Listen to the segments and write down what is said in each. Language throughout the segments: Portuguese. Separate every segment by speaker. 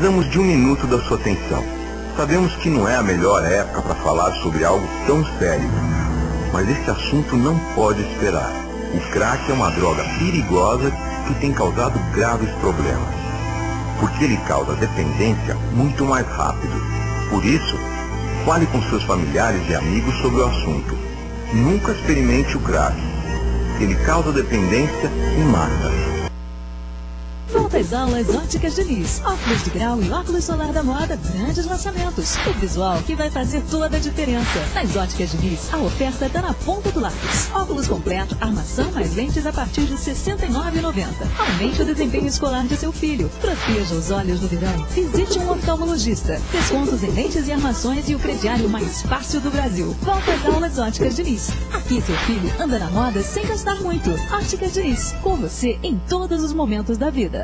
Speaker 1: Precisamos de um minuto da sua atenção. Sabemos que não é a melhor época para falar sobre algo tão sério, mas esse assunto não pode esperar. O crack é uma droga perigosa que tem causado graves problemas, porque ele causa dependência muito mais rápido. Por isso, fale com seus familiares e amigos sobre o assunto. Nunca experimente o crack. Ele causa dependência em massa.
Speaker 2: Volta às aulas Óticas Diniz. Óculos de grau e óculos solar da moda, grandes lançamentos. O visual que vai fazer toda a diferença. Nas Óticas Diniz, a oferta está na ponta do lápis. Óculos completo, armação mais lentes a partir de R$ 69,90. Aumente o desempenho escolar de seu filho. Proteja os olhos no verão. Visite um oftalmologista. Descontos em lentes e armações e o crediário mais fácil do Brasil. Volta às aulas Óticas Diniz. Aqui seu filho anda na moda sem gastar muito. Óticas Diniz, com você em todos os momentos da vida.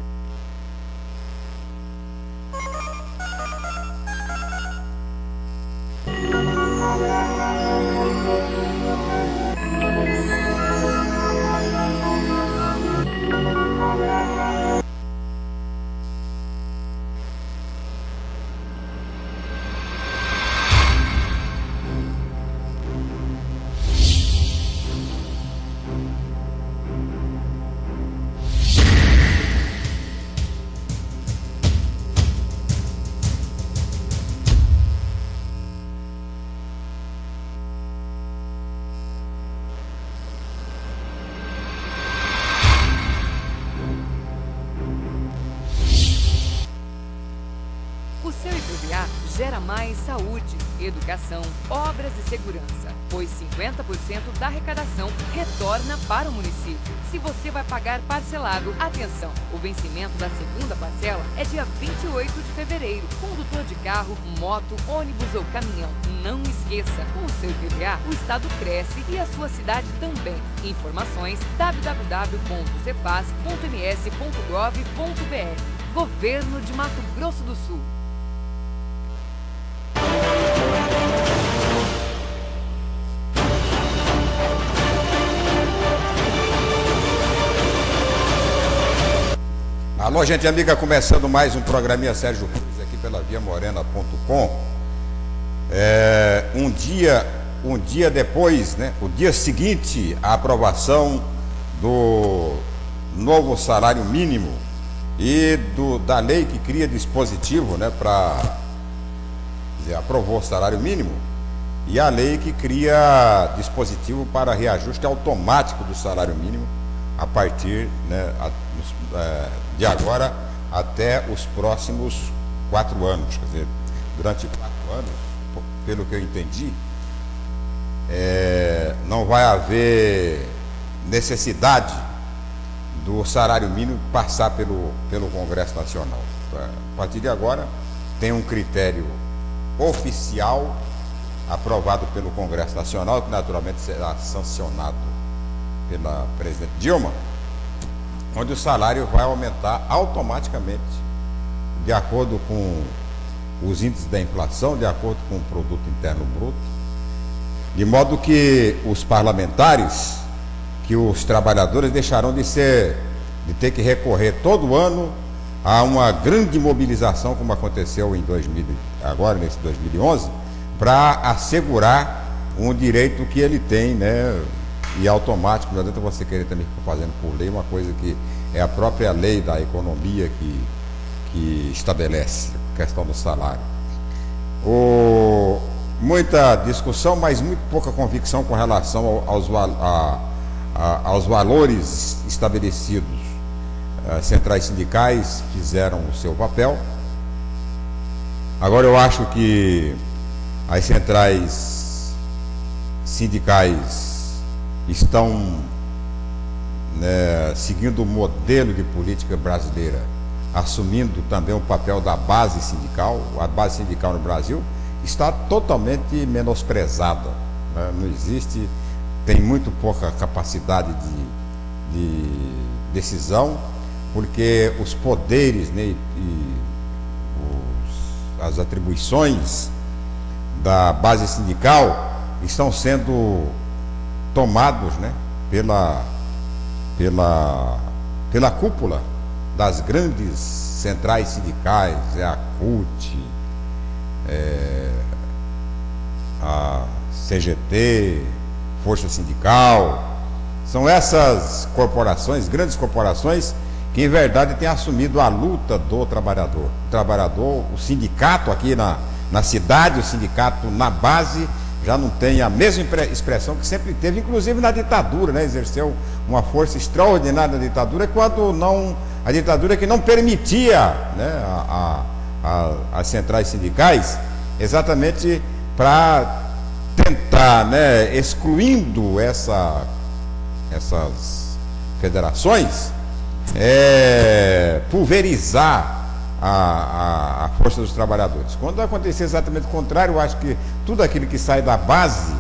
Speaker 3: O seu IPVA gera mais saúde, educação, obras e segurança, pois 50% da arrecadação retorna para o município. Se você vai pagar parcelado, atenção, o vencimento da segunda parcela é dia 28 de fevereiro. Condutor de carro, moto, ônibus ou caminhão, não esqueça, com o seu IPVA, o estado cresce e a sua cidade também. Informações www.cefaz.ms.gov.br. Governo de Mato Grosso do Sul.
Speaker 4: Alô, gente amiga, começando mais um programinha Sérgio Cruz aqui pela viamorena.com. Um dia depois, né, o dia seguinte à aprovação do novo salário mínimo e da lei que cria dispositivo, né, aprovou o salário mínimo e a lei que cria dispositivo para reajuste automático do salário mínimo a partir, né, de agora até os próximos 4 anos. Quer dizer, durante 4 anos, pelo que eu entendi, não vai haver necessidade do salário mínimo passar pelo Congresso Nacional. A partir de agora, tem um critério oficial aprovado pelo Congresso Nacional, que naturalmente será sancionado pela presidente Dilma, onde o salário vai aumentar automaticamente, de acordo com os índices da inflação, de acordo com o Produto Interno Bruto, de modo que os parlamentares, que os trabalhadores deixarão de ter que recorrer todo ano a uma grande mobilização, como aconteceu agora nesse 2011, para assegurar um direito que ele tem, né? E automático, não adianta você querer também ficar fazendo por lei uma coisa que é a própria lei da economia que estabelece a questão do salário. Muita discussão, mas muito pouca convicção com relação aos valores estabelecidos. As centrais sindicais fizeram o seu papel. Agora eu acho que as centrais sindicais estão, né, seguindo o modelo de política brasileira, assumindo também o papel da base sindical. A base sindical no Brasil está totalmente menosprezada, né? Não existe, tem muito pouca capacidade de decisão, porque os poderes, né, as atribuições da base sindical estão sendo tomados, né, pela cúpula das grandes centrais sindicais, a CUT, a CGT, Força Sindical, são essas corporações, grandes corporações, que em verdade têm assumido a luta do trabalhador. O trabalhador, o sindicato aqui na cidade, o sindicato na base, já não tem a mesma expressão que sempre teve, inclusive na ditadura, né? Exerceu uma força extraordinária na ditadura, quando a ditadura que não permitia, né, as centrais sindicais, exatamente para tentar, né, excluindo essas federações, pulverizar a força dos trabalhadores. Quando acontecer exatamente o contrário, eu acho que tudo aquilo que sai da base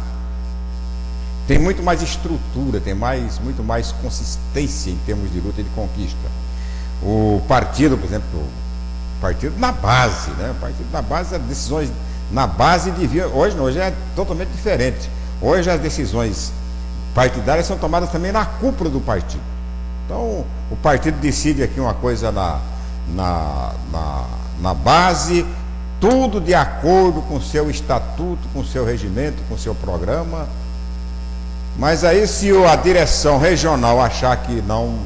Speaker 4: tem muito mais estrutura, tem muito mais consistência em termos de luta e de conquista. O partido, por exemplo, o partido na base, né? O partido na base, as decisões na base deviam, hoje é totalmente diferente. Hoje as decisões partidárias são tomadas também na cúpula do partido. Então, o partido decide aqui uma coisa na base, tudo de acordo com o seu estatuto, com o seu regimento, com o seu programa. Mas aí, se a direção regional achar que não,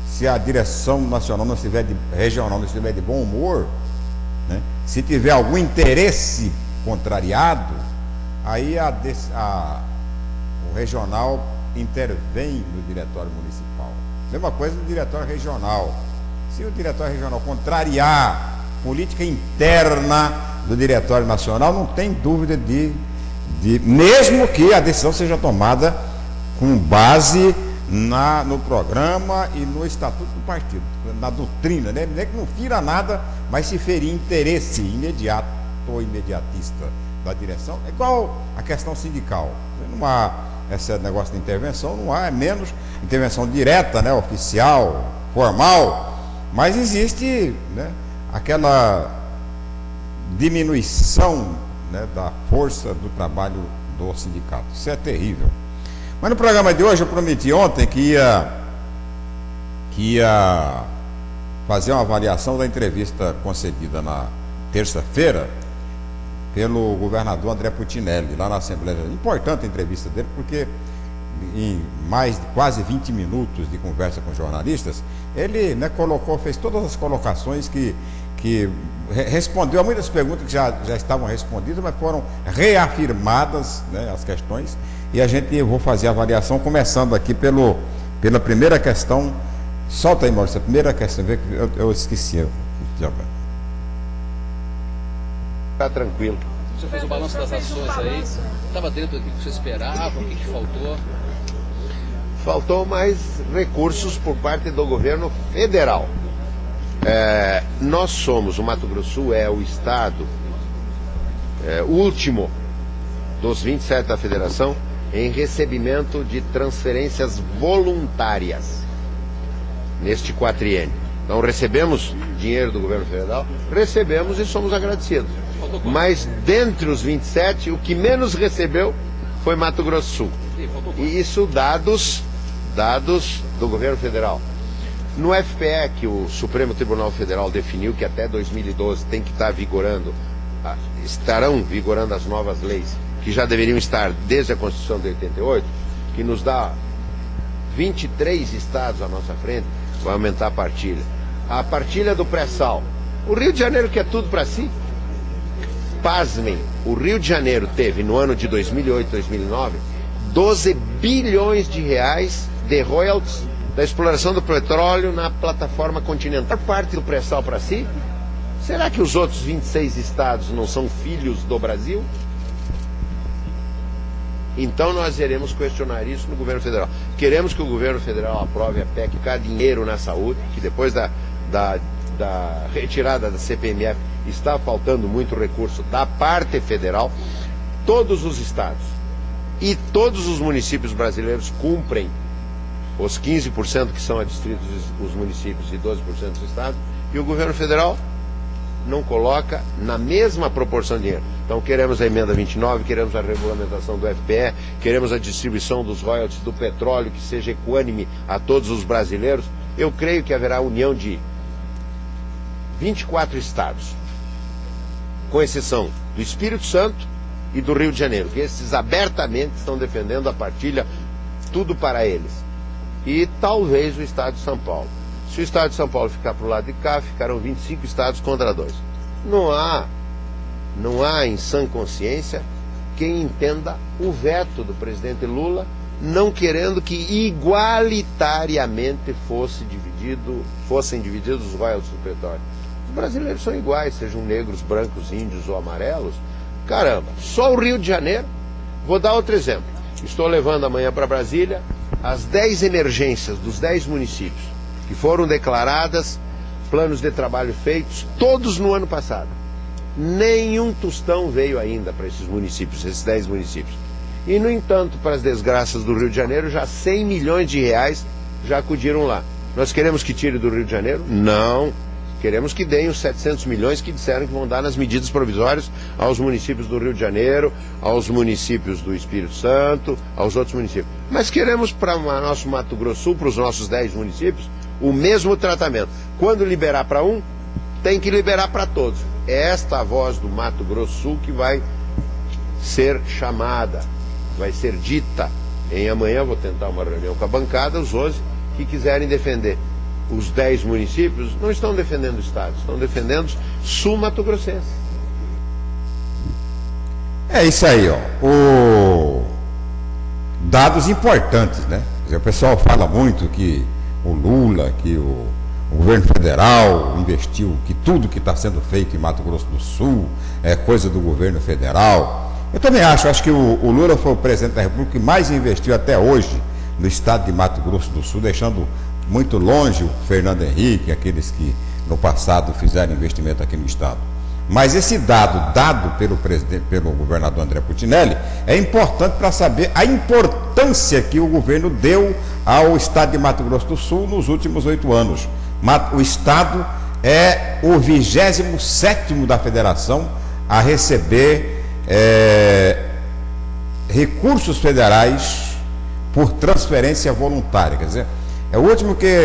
Speaker 4: se a direção nacional não estiver regional não estiver de bom humor, né, se tiver algum interesse contrariado, aí o regional intervém no diretório municipal. Mesma coisa no diretório regional. Se o diretório regional contrariar a política interna do diretório nacional, não tem dúvida mesmo que a decisão seja tomada com base no programa e no estatuto do partido, na doutrina, né? Nem que não fira nada, mas se ferir interesse imediato ou imediatista da direção, é igual a questão sindical. Não há esse negócio de intervenção, não há, é menos intervenção direta, né, oficial, formal, mas existe, né, aquela diminuição, né, da força do trabalho do sindicato. Isso é terrível. Mas no programa de hoje eu prometi ontem que ia fazer uma avaliação da entrevista concedida na terça-feira pelo governador André Putinelli, lá na Assembleia. Importante a entrevista dele, porque em mais de quase 20 minutos de conversa com jornalistas, ele, né, fez todas as colocações que respondeu a muitas perguntas que já estavam respondidas, mas foram reafirmadas, né, as questões, e eu vou fazer a avaliação, começando aqui pela primeira questão. Solta aí, Maurício, a primeira questão, eu esqueci.
Speaker 5: Tá tranquilo.
Speaker 6: Você fez o balanço das ações aí, estava dentro do que você esperava, o que faltou?
Speaker 5: Faltou mais recursos por parte do governo federal. Nós somos, o Mato Grosso do Sul é o estado último dos 27 da federação em recebimento de transferências voluntárias neste quatriênio. Então recebemos dinheiro do governo federal, recebemos e somos agradecidos. Mas dentre os 27, o que menos recebeu foi Mato Grosso do Sul. E isso dados do governo federal. No FPE, que o Supremo Tribunal Federal definiu que até 2012 tem que estar estarão vigorando as novas leis, que já deveriam estar desde a Constituição de 88, que nos dá 23 estados à nossa frente, vai aumentar a partilha. A partilha do pré-sal. O Rio de Janeiro quer tudo para si. Pasmem, o Rio de Janeiro teve no ano de 2008, 2009, 12 bilhões de reais de royalties da exploração do petróleo na plataforma continental. Parte do pré-sal para si? Será que os outros 26 estados não são filhos do Brasil? Então nós iremos questionar isso no governo federal. Queremos que o governo federal aprove a PEC, ficar dinheiro na saúde, que depois da retirada da CPMF está faltando muito recurso da parte federal. Todos os estados e todos os municípios brasileiros cumprem os 15% que são adstritos os municípios e 12% dos estados, e o governo federal não coloca na mesma proporção de dinheiro. Então queremos a emenda 29, queremos a regulamentação do FPE, queremos a distribuição dos royalties do petróleo que seja equânime a todos os brasileiros. Eu creio que haverá união de 24 estados, com exceção do Espírito Santo e do Rio de Janeiro, que esses abertamente estão defendendo a partilha, tudo para eles. E talvez o estado de São Paulo. Se o estado de São Paulo ficar para o lado de cá, ficarão 25 estados contra 2. Não há em sã consciência quem entenda o veto do presidente Lula, não querendo que igualitariamente fossem divididos os royalties do petróleo. Os brasileiros são iguais, sejam negros, brancos, índios ou amarelos. Caramba, só o Rio de Janeiro. Vou dar outro exemplo. Estou levando amanhã para Brasília as 10 emergências dos 10 municípios que foram declaradas, planos de trabalho feitos, todos no ano passado. Nenhum tostão veio ainda para esses municípios, esses 10 municípios. E, no entanto, para as desgraças do Rio de Janeiro, já 100 milhões de reais já acudiram lá. Nós queremos que tire do Rio de Janeiro? Não. Queremos que deem os 700 milhões que disseram que vão dar nas medidas provisórias aos municípios do Rio de Janeiro, aos municípios do Espírito Santo, aos outros municípios. Mas queremos para o nosso Mato Grosso do Sul, para os nossos 10 municípios, o mesmo tratamento. Quando liberar para um, tem que liberar para todos. É esta a voz do Mato Grosso do Sul que vai ser chamada, vai ser dita. Amanhã vou tentar uma reunião com a bancada, os 11 que quiserem defender. Os 10 municípios não estão defendendo o Estado, estão defendendo sul-mato grossense.
Speaker 4: É isso aí, ó. Dados importantes, né? O pessoal fala muito que o Lula, que o governo federal investiu, que tudo que está sendo feito em Mato Grosso do Sul é coisa do governo federal. Eu também acho que o Lula foi o presidente da República que mais investiu até hoje no estado de Mato Grosso do Sul, deixando muito longe o Fernando Henrique, aqueles que no passado fizeram investimento aqui no estado. Mas esse dado pelo governador André Putinelli é importante para saber a importância que o governo deu ao estado de Mato Grosso do Sul nos últimos 8 anos. O estado é o 27º da federação a receber recursos federais por transferência voluntária. Quer dizer, é o último que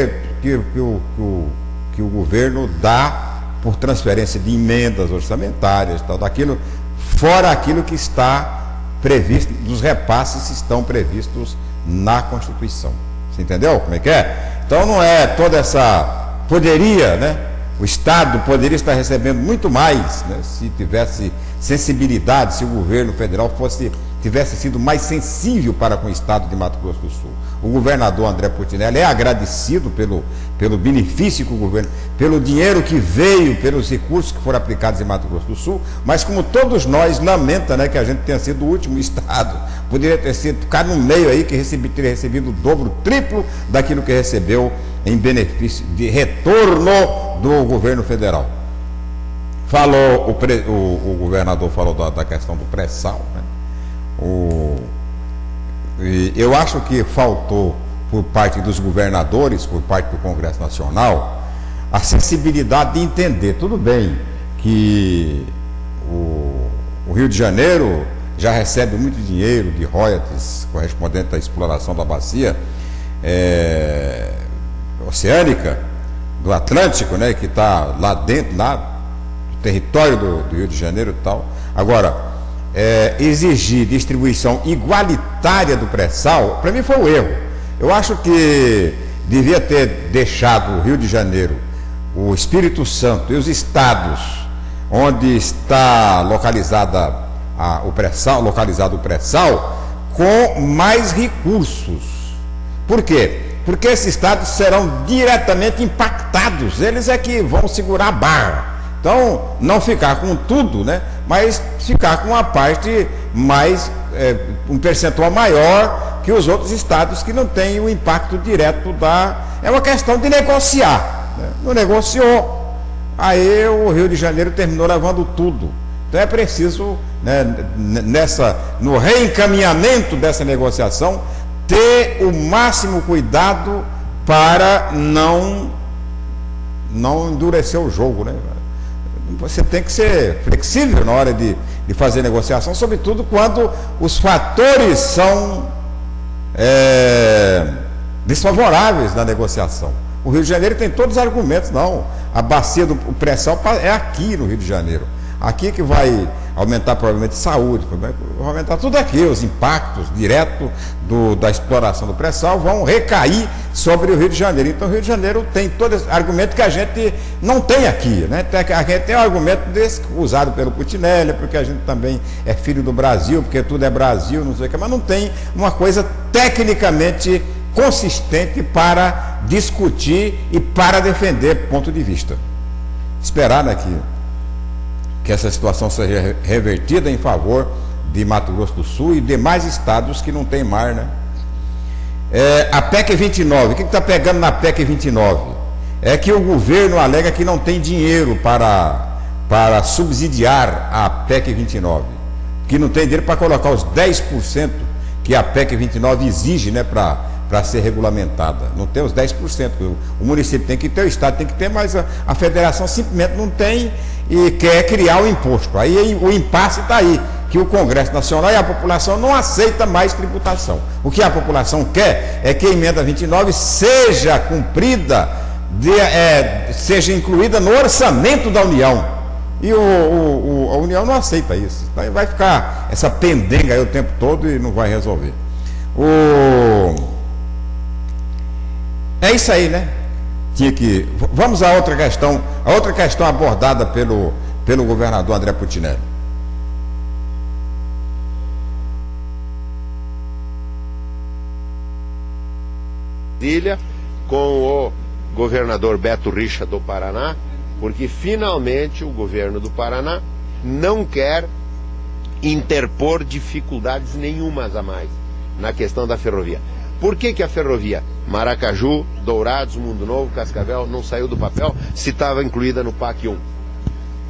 Speaker 4: o governo dá por transferência de emendas orçamentárias, tal, daquilo, fora aquilo que está previsto, dos repasses que estão previstos na Constituição. Você entendeu como é que é? Então não é toda essa... Poderia, né? O Estado poderia estar recebendo muito mais, né, se tivesse sensibilidade, se o governo federal tivesse sido mais sensível para com o Estado de Mato Grosso do Sul. O governador André Putinelli é agradecido pelo benefício que o governo, pelo dinheiro que veio, pelos recursos que foram aplicados em Mato Grosso do Sul, mas como todos nós lamenta, né, que a gente tenha sido o último Estado, poderia ter sido, ficar no meio aí, que teria recebido o dobro, o triplo daquilo que recebeu em benefício de retorno do governo federal. Falou, o governador falou da questão do pré-sal, né? Eu acho que faltou por parte dos governadores, por parte do Congresso Nacional, a sensibilidade de entender, tudo bem, que o Rio de Janeiro já recebe muito dinheiro de royalties correspondente à exploração da bacia oceânica do Atlântico, né, que está lá dentro, lá do território do Rio de Janeiro e tal. Agora, exigir distribuição igualitária do pré-sal, para mim foi um erro. Eu acho que devia ter deixado o Rio de Janeiro, o Espírito Santo e os estados onde está localizado o pré-sal com mais recursos. Por quê? Porque esses estados serão diretamente impactados, eles é que vão segurar a barra. Então, não ficar com tudo, né? Mas ficar com uma parte mais, um percentual maior que os outros estados que não têm o impacto direto É uma questão de negociar, né? Não negociou, aí o Rio de Janeiro terminou levando tudo. Então é preciso, né, no reencaminhamento dessa negociação, ter o máximo cuidado para não endurecer o jogo, né? Você tem que ser flexível na hora de fazer negociação, sobretudo quando os fatores são desfavoráveis na negociação. O Rio de Janeiro tem todos os argumentos, não. A bacia do pré-sal é aqui no Rio de Janeiro. Aqui que vai aumentar provavelmente saúde, vai aumentar tudo aqui, os impactos diretos da exploração do pré-sal vão recair sobre o Rio de Janeiro. Então o Rio de Janeiro tem todo esse argumento que a gente não tem aqui, né? A gente tem um argumento desse usado pelo Putinelli, porque a gente também é filho do Brasil, porque tudo é Brasil, não sei o que, mas não tem uma coisa tecnicamente consistente para discutir e para defender ponto de vista. Esperar, né, que essa situação seja revertida em favor de Mato Grosso do Sul e demais estados que não tem mar, né? A PEC 29, o que está pegando na PEC 29? É que o governo alega que não tem dinheiro para subsidiar a PEC 29, que não tem dinheiro para colocar os 10% que a PEC 29 exige, né, para ser regulamentada. Não tem os 10%. O município tem que ter, o estado tem que ter, mas a federação simplesmente não tem e quer criar o imposto. Aí o impasse está aí, que o Congresso Nacional e a população não aceita mais tributação. O que a população quer é que a emenda 29 seja cumprida, seja incluída no orçamento da União. E a União não aceita isso. Aí vai ficar essa pendenga aí o tempo todo e não vai resolver. É isso aí, né? Vamos à outra questão, abordada pelo governador André Putinelli.
Speaker 5: Com o governador Beto Richa do Paraná, porque finalmente o governo do Paraná não quer interpor dificuldades nenhumas a mais na questão da ferrovia. Por que a ferrovia Maracaju, Dourados, Mundo Novo, Cascavel não saiu do papel se estava incluída no PAC 1?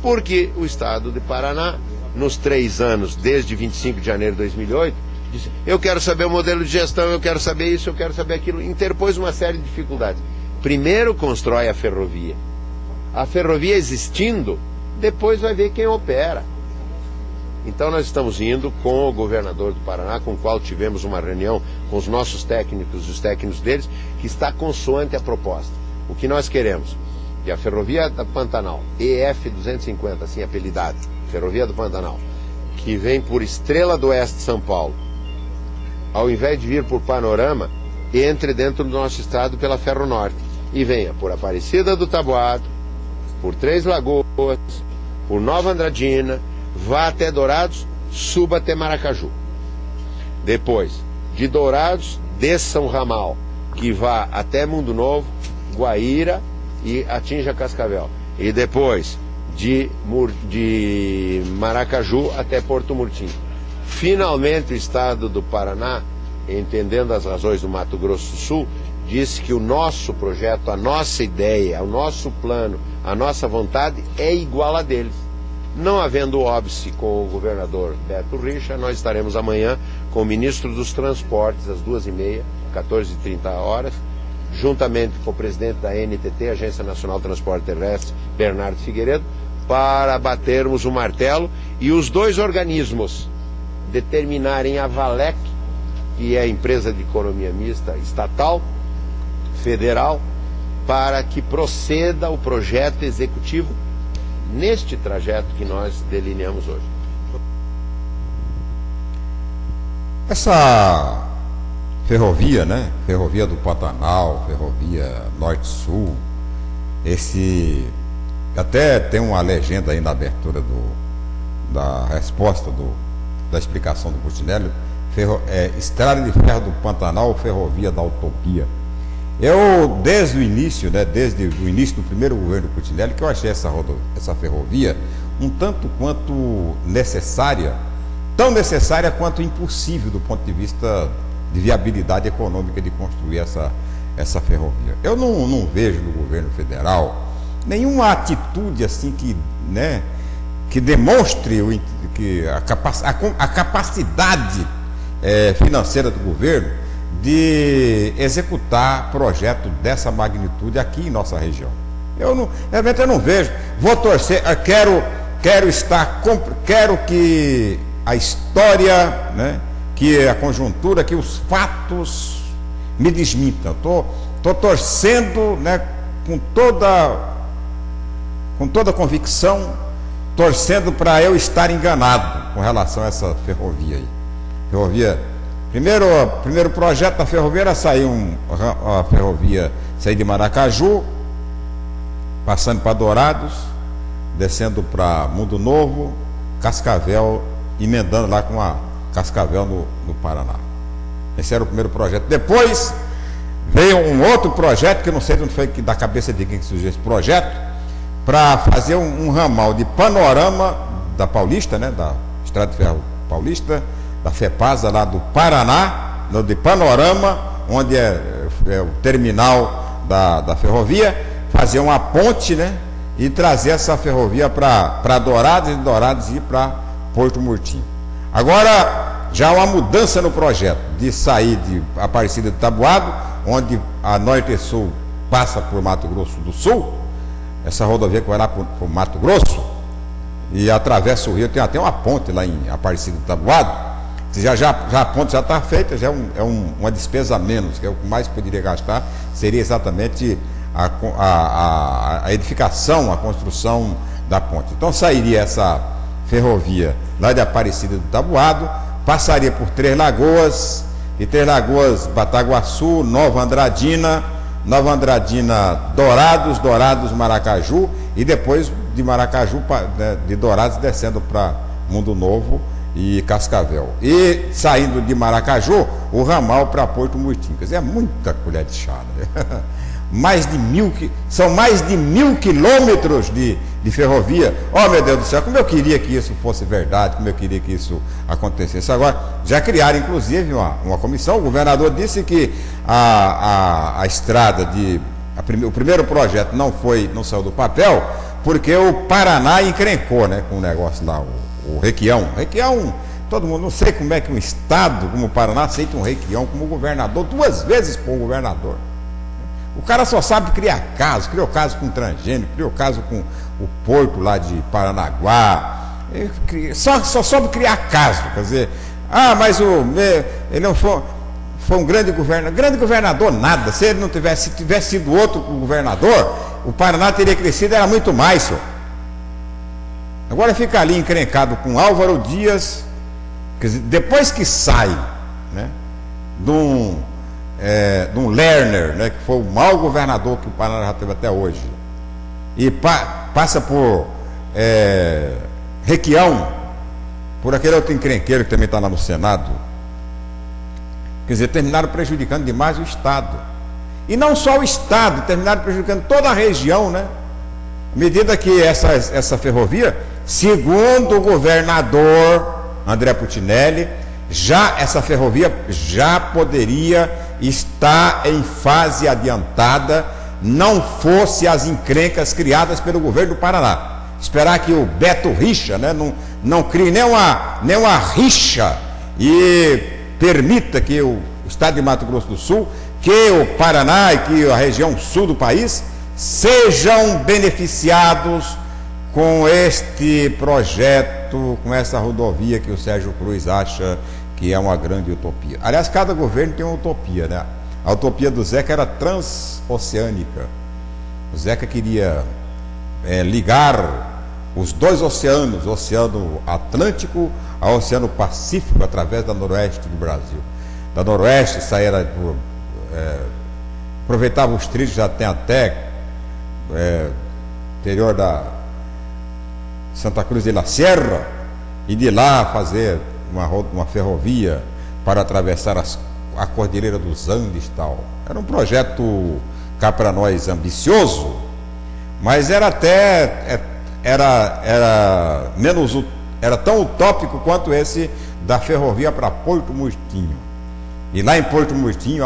Speaker 5: Porque o estado de Paraná, nos 3 anos, desde 25 de janeiro de 2008, disse: eu quero saber o modelo de gestão, eu quero saber isso, eu quero saber aquilo. Interpôs uma série de dificuldades. Primeiro constrói a ferrovia. A ferrovia existindo, depois vai ver quem opera. Então nós estamos indo com o governador do Paraná, com o qual tivemos uma reunião com os nossos técnicos e os técnicos deles, que está consoante a proposta. O que nós queremos? Que a ferrovia da Pantanal, EF 250, assim apelidada, Ferrovia do Pantanal, que vem por Estrela do Oeste de São Paulo, ao invés de vir por Panorama, entre dentro do nosso estado pela Ferro Norte e venha por Aparecida do Taboado, por Três Lagoas, por Nova Andradina, vá até Dourados, suba até Maracaju. Depois, de Dourados, desça um ramal que vá até Mundo Novo, Guaíra e atinja Cascavel. E depois, de Maracaju até Porto Murtinho. Finalmente, o estado do Paraná, entendendo as razões do Mato Grosso do Sul, disse que o nosso projeto, a nossa ideia, o nosso plano, a nossa vontade é igual a deles. Não havendo óbice com o governador Beto Richa, nós estaremos amanhã com o ministro dos Transportes, às 2h30, 14h30, juntamente com o presidente da NTT, Agência Nacional de Transporte Terrestre, Bernardo Figueiredo, para batermos o martelo e os dois organismos determinarem a Valec, que é a empresa de economia mista estatal, federal, para que proceda o projeto executivo neste trajeto que nós delineamos hoje.
Speaker 4: Essa ferrovia, né? Ferrovia do Pantanal, ferrovia Norte-Sul, até tem uma legenda aí na abertura da resposta da explicação do Putinelli, Estrada de Ferro do Pantanal, ferrovia da utopia. Eu, desde o início, né, desde o início do primeiro governo do Putinelli, que eu achei essa ferrovia um tanto quanto necessária, tão necessária quanto impossível do ponto de vista de viabilidade econômica de construir essa ferrovia. Eu não vejo no governo federal nenhuma atitude assim que demonstre a capacidade financeira do governo de executar projeto dessa magnitude aqui em nossa região. Realmente eu não vejo. Vou torcer, quero que a história, né, que a conjuntura, que os fatos me desmintam. Estou estou torcendo, né, com toda convicção, torcendo para eu estar enganado com relação a essa ferrovia aí. Ferrovia, primeiro projeto da ferrovia era sair a ferrovia sair de Maracaju, passando para Dourados, descendo para Mundo Novo, Cascavel, emendando lá com a Cascavel no Paraná. Esse era o primeiro projeto. Depois veio um outro projeto, que eu não sei de onde foi da cabeça de quem surgiu esse projeto, para fazer um ramal de Panorama da Paulista, né, da Estrada de Ferro Paulista, da FEPASA lá do Paraná, de Panorama, onde é o terminal da ferrovia, fazer uma ponte, né, e trazer essa ferrovia para Dourados, e de Dourados ir para Porto Murtinho. Agora, já há uma mudança no projeto, de sair de Aparecida do Taboado, onde a Norte Sul passa por Mato Grosso do Sul, essa rodovia que vai lá para o Mato Grosso, e atravessa o rio, tem até uma ponte lá em Aparecida do Taboado. Já a ponte já está feita, já é uma despesa a menos, que é o que mais poderia gastar, seria exatamente a edificação, a construção da ponte. Então sairia essa ferrovia lá de Aparecida do Taboado, passaria por Três Lagoas, e Três Lagoas, Bataguaçu, Nova Andradina, Dourados, Maracaju, e depois de Maracaju, de Dourados, descendo para Mundo Novo e Cascavel. E saindo de Maracaju, o ramal para Porto Murtinho. Quer dizer, é muita colher de chá, né? São mais de 1.000 quilômetros de ferrovia. Oh, meu Deus do céu, como eu queria que isso fosse verdade, como eu queria que isso acontecesse. Agora, já criaram inclusive uma comissão. O governador disse que a estrada o primeiro projeto não saiu do papel, porque o Paraná encrencou, né, com o negócio lá, o Requião. Todo mundo, não sei como é que um estado como o Paraná aceita um Requião como governador, 2 vezes por governador. O cara só sabe criar caso, criou caso com o transgênico, criou caso com o porto lá de Paranaguá, só soube criar caso, quer dizer, mas ele não foi um grande governador nada, se ele não tivesse sido outro governador, o Paraná teria crescido, era muito mais, senhor. Agora fica ali encrencado com Álvaro Dias, quer dizer, depois que sai, né, de um Lerner, né, que foi o maior governador que o Paraná já teve até hoje, e passa por Requião, por aquele outro encrenqueiro que também está lá no Senado, quer dizer, terminaram prejudicando demais o Estado. E não só o Estado, terminaram prejudicando toda a região, né? À medida que essa ferrovia, segundo o governador André Putinelli, essa ferrovia já poderia estar em fase adiantada, não fosse as encrencas criadas pelo governo do Paraná. Esperar que o Beto Richa, né, não crie nem uma rixa e permita que o estado de Mato Grosso do Sul, que o Paraná e que a região sul do país sejam beneficiados com este projeto, com essa rodovia que o Sérgio Cruz acha que é uma grande utopia. Aliás, cada governo tem uma utopia, né? A utopia do Zeca era transoceânica. O Zeca queria ligar os 2 oceanos, o Oceano Atlântico ao Oceano Pacífico, através da noroeste do Brasil. Da noroeste saía aproveitava os trilhos, já tem até interior da Santa Cruz de la Sierra, e de lá fazer uma ferrovia para atravessar a Cordilheira dos Andes e tal. Era um projeto cá para nós ambicioso, mas era tão utópico quanto esse da ferrovia para Porto Murtinho. E lá em Porto Murtinho,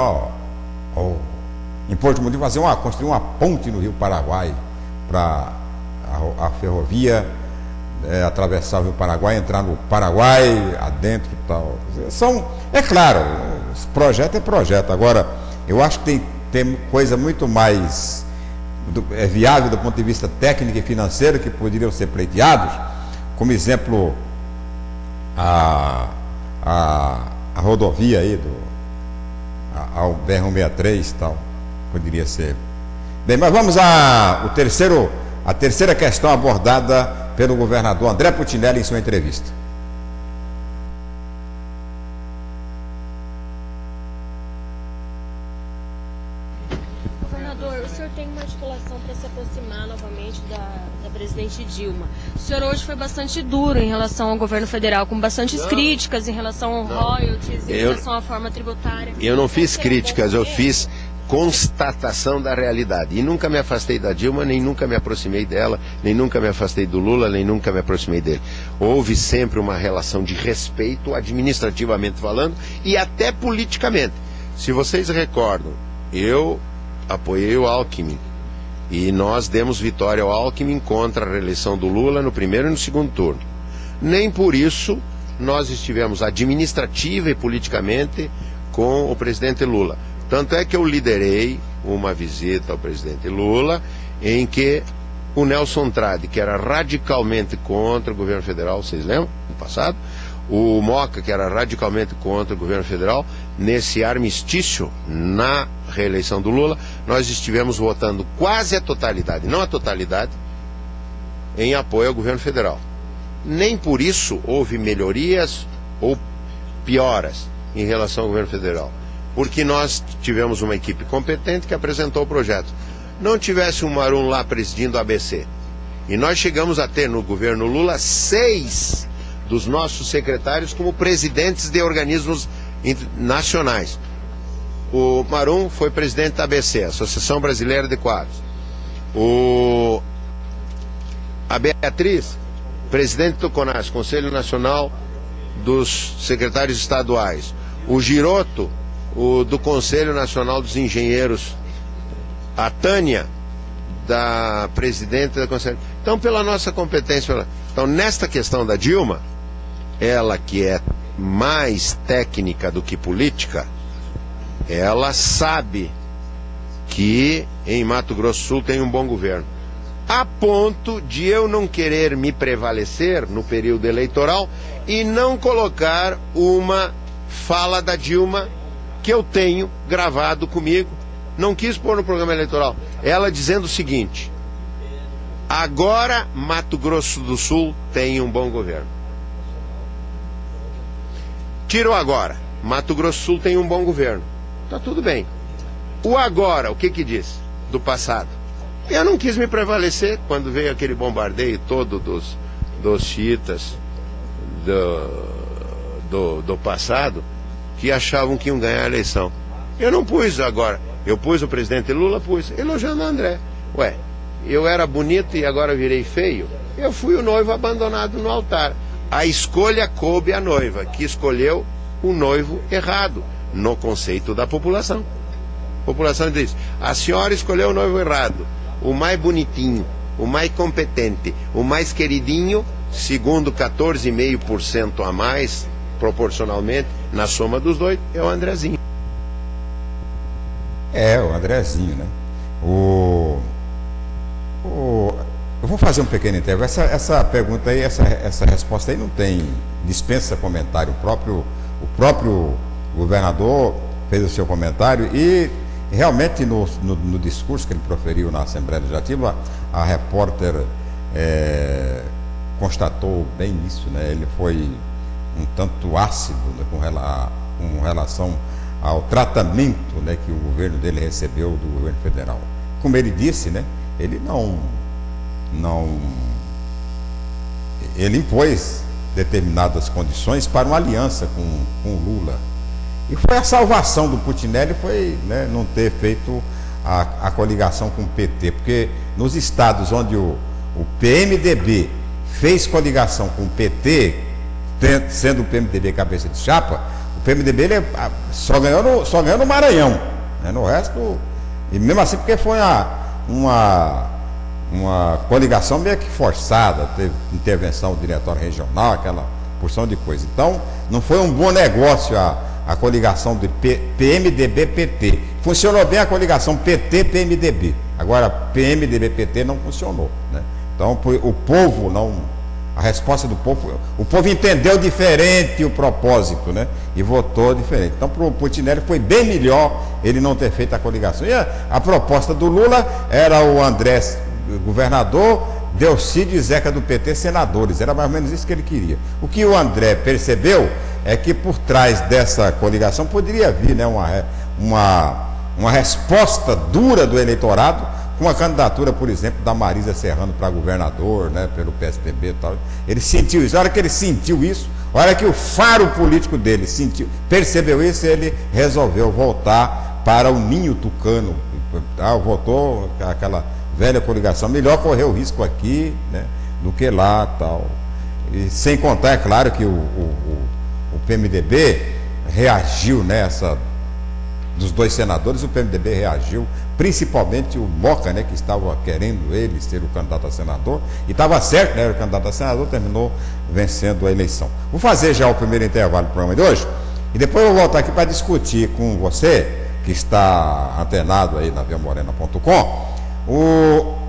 Speaker 4: em Porto Murtinho construir uma ponte no Rio Paraguai para a ferrovia atravessar o Rio Paraguai, entrar no Paraguai, adentro e tal. É claro, esse projeto é projeto. Agora, eu acho que tem coisa muito mais viável do ponto de vista técnico e financeiro que poderiam ser pleiteados, como exemplo a rodovia aí ao BR-163 e tal. poderia ser. Bem, mas vamos a terceira questão abordada pelo governador André Putinelli em sua entrevista.
Speaker 7: Governador, o senhor tem uma articulação para se aproximar novamente da presidente Dilma. O senhor hoje foi bastante duro em relação ao governo federal, com bastantes críticas em relação ao royalties, em relação à forma tributária.
Speaker 5: Eu não fiz críticas, eu fiz constatação da realidade. E nunca me afastei da Dilma, nem nunca me aproximei dela, nem nunca me afastei do Lula, nem nunca me aproximei dele. Houve sempre uma relação de respeito, administrativamente falando, e até politicamente. Se vocês recordam, eu apoiei o Alckmin. E nós demos vitória ao Alckmin contra a reeleição do Lula no primeiro e no segundo turno. Nem por isso nós estivemos administrativa e politicamente com o presidente Lula. Tanto é que eu liderei uma visita ao presidente Lula, em que o Nelson Trade, que era radicalmente contra o governo federal, vocês lembram, no passado, o Moca, que era radicalmente contra o governo federal, nesse armistício, na reeleição do Lula, nós estivemos votando quase a totalidade, não a totalidade, em apoio ao governo federal. Nem por isso houve melhorias ou pioras em relação ao governo federal. Porque nós tivemos uma equipe competente que apresentou o projeto. Não tivesse um Marum lá presidindo a ABC. E nós chegamos a ter no governo Lula 6 dos nossos secretários como presidentes de organismos nacionais. O Marum foi presidente da ABC, Associação Brasileira de Quadros. A Beatriz, presidente do CONAS, Conselho Nacional dos Secretários Estaduais. O Giroto, do Conselho Nacional dos Engenheiros. A Tânia, da presidente da Conselho. Então, pela nossa competência. Então, nesta questão da Dilma, ela que é mais técnica do que política, ela sabe que em Mato Grosso do Sul tem um bom governo. A ponto de eu não querer me prevalecer no período eleitoral e não colocar uma fala da Dilma que eu tenho gravado comigo, não quis pôr no programa eleitoral, ela dizendo o seguinte: agora Mato Grosso do Sul tem um bom governo. Tiro agora, Mato Grosso do Sul tem um bom governo. Tá tudo bem. O agora, o que que diz? Do passado. Eu não quis me prevalecer quando veio aquele bombardeio todo dos xiitas do passado, que achavam que iam ganhar a eleição. Eu não pus agora. Eu pus o presidente Lula, pus, elogiando o André. Ué, eu era bonito e agora virei feio? Eu fui o noivo abandonado no altar. A escolha coube à noiva, que escolheu o noivo errado, no conceito da população. A população diz: a senhora escolheu o noivo errado, o mais bonitinho, o mais competente, o mais queridinho, segundo 14,5% a mais, proporcionalmente, na soma dos dois, é o Andrezinho.
Speaker 4: É, o Andrezinho, né? Eu vou fazer um pequeno intervalo. Essa pergunta aí, essa resposta aí não tem, dispensa comentário. O próprio governador fez o seu comentário e realmente no discurso que ele proferiu na Assembleia Legislativa, a repórter constatou bem isso, né? Ele foi um tanto ácido, né, com relação ao tratamento, né, que o governo dele recebeu do governo federal. Como ele disse, né, ele ele impôs determinadas condições para uma aliança com o Lula. E foi a salvação do Putinelli, foi, né, não ter feito a coligação com o PT, porque nos estados onde o PMDB fez coligação com o PT, sendo o PMDB cabeça de chapa, o PMDB ele só ganhou no Maranhão, né? No resto, e mesmo assim porque foi uma coligação meio que forçada, teve intervenção do diretório regional, aquela porção de coisa. Então, não foi um bom negócio a coligação do PMDB-PT. Funcionou bem a coligação PT-PMDB. Agora, PMDB-PT não funcionou, né? Então, o povo não A resposta do povo, o povo entendeu diferente o propósito, né? E votou diferente. Então, para o Putinelli foi bem melhor ele não ter feito a coligação. E a proposta do Lula era o André governador, Delcídio e Zeca do PT senadores. Era mais ou menos isso que ele queria. O que o André percebeu é que por trás dessa coligação poderia vir, né, uma resposta dura do eleitorado, com a candidatura, por exemplo, da Marisa Serrano para governador, né, pelo PSDB e tal. Ele sentiu isso. A hora que ele sentiu isso, a hora que o faro político dele percebeu isso, ele resolveu voltar para o ninho tucano. Voltou aquela velha coligação. Melhor correr o risco aqui, né, do que lá, tal. E sem contar, é claro, que o PMDB reagiu nessa... Dos dois senadores, o PMDB reagiu, principalmente o Moca, né, que estava querendo ele ser o candidato a senador, e estava certo, né, o candidato a senador terminou vencendo a eleição. Vou fazer já o primeiro intervalo do programa de hoje, e depois eu vou voltar aqui para discutir com você, que está antenado aí na viamorena.com,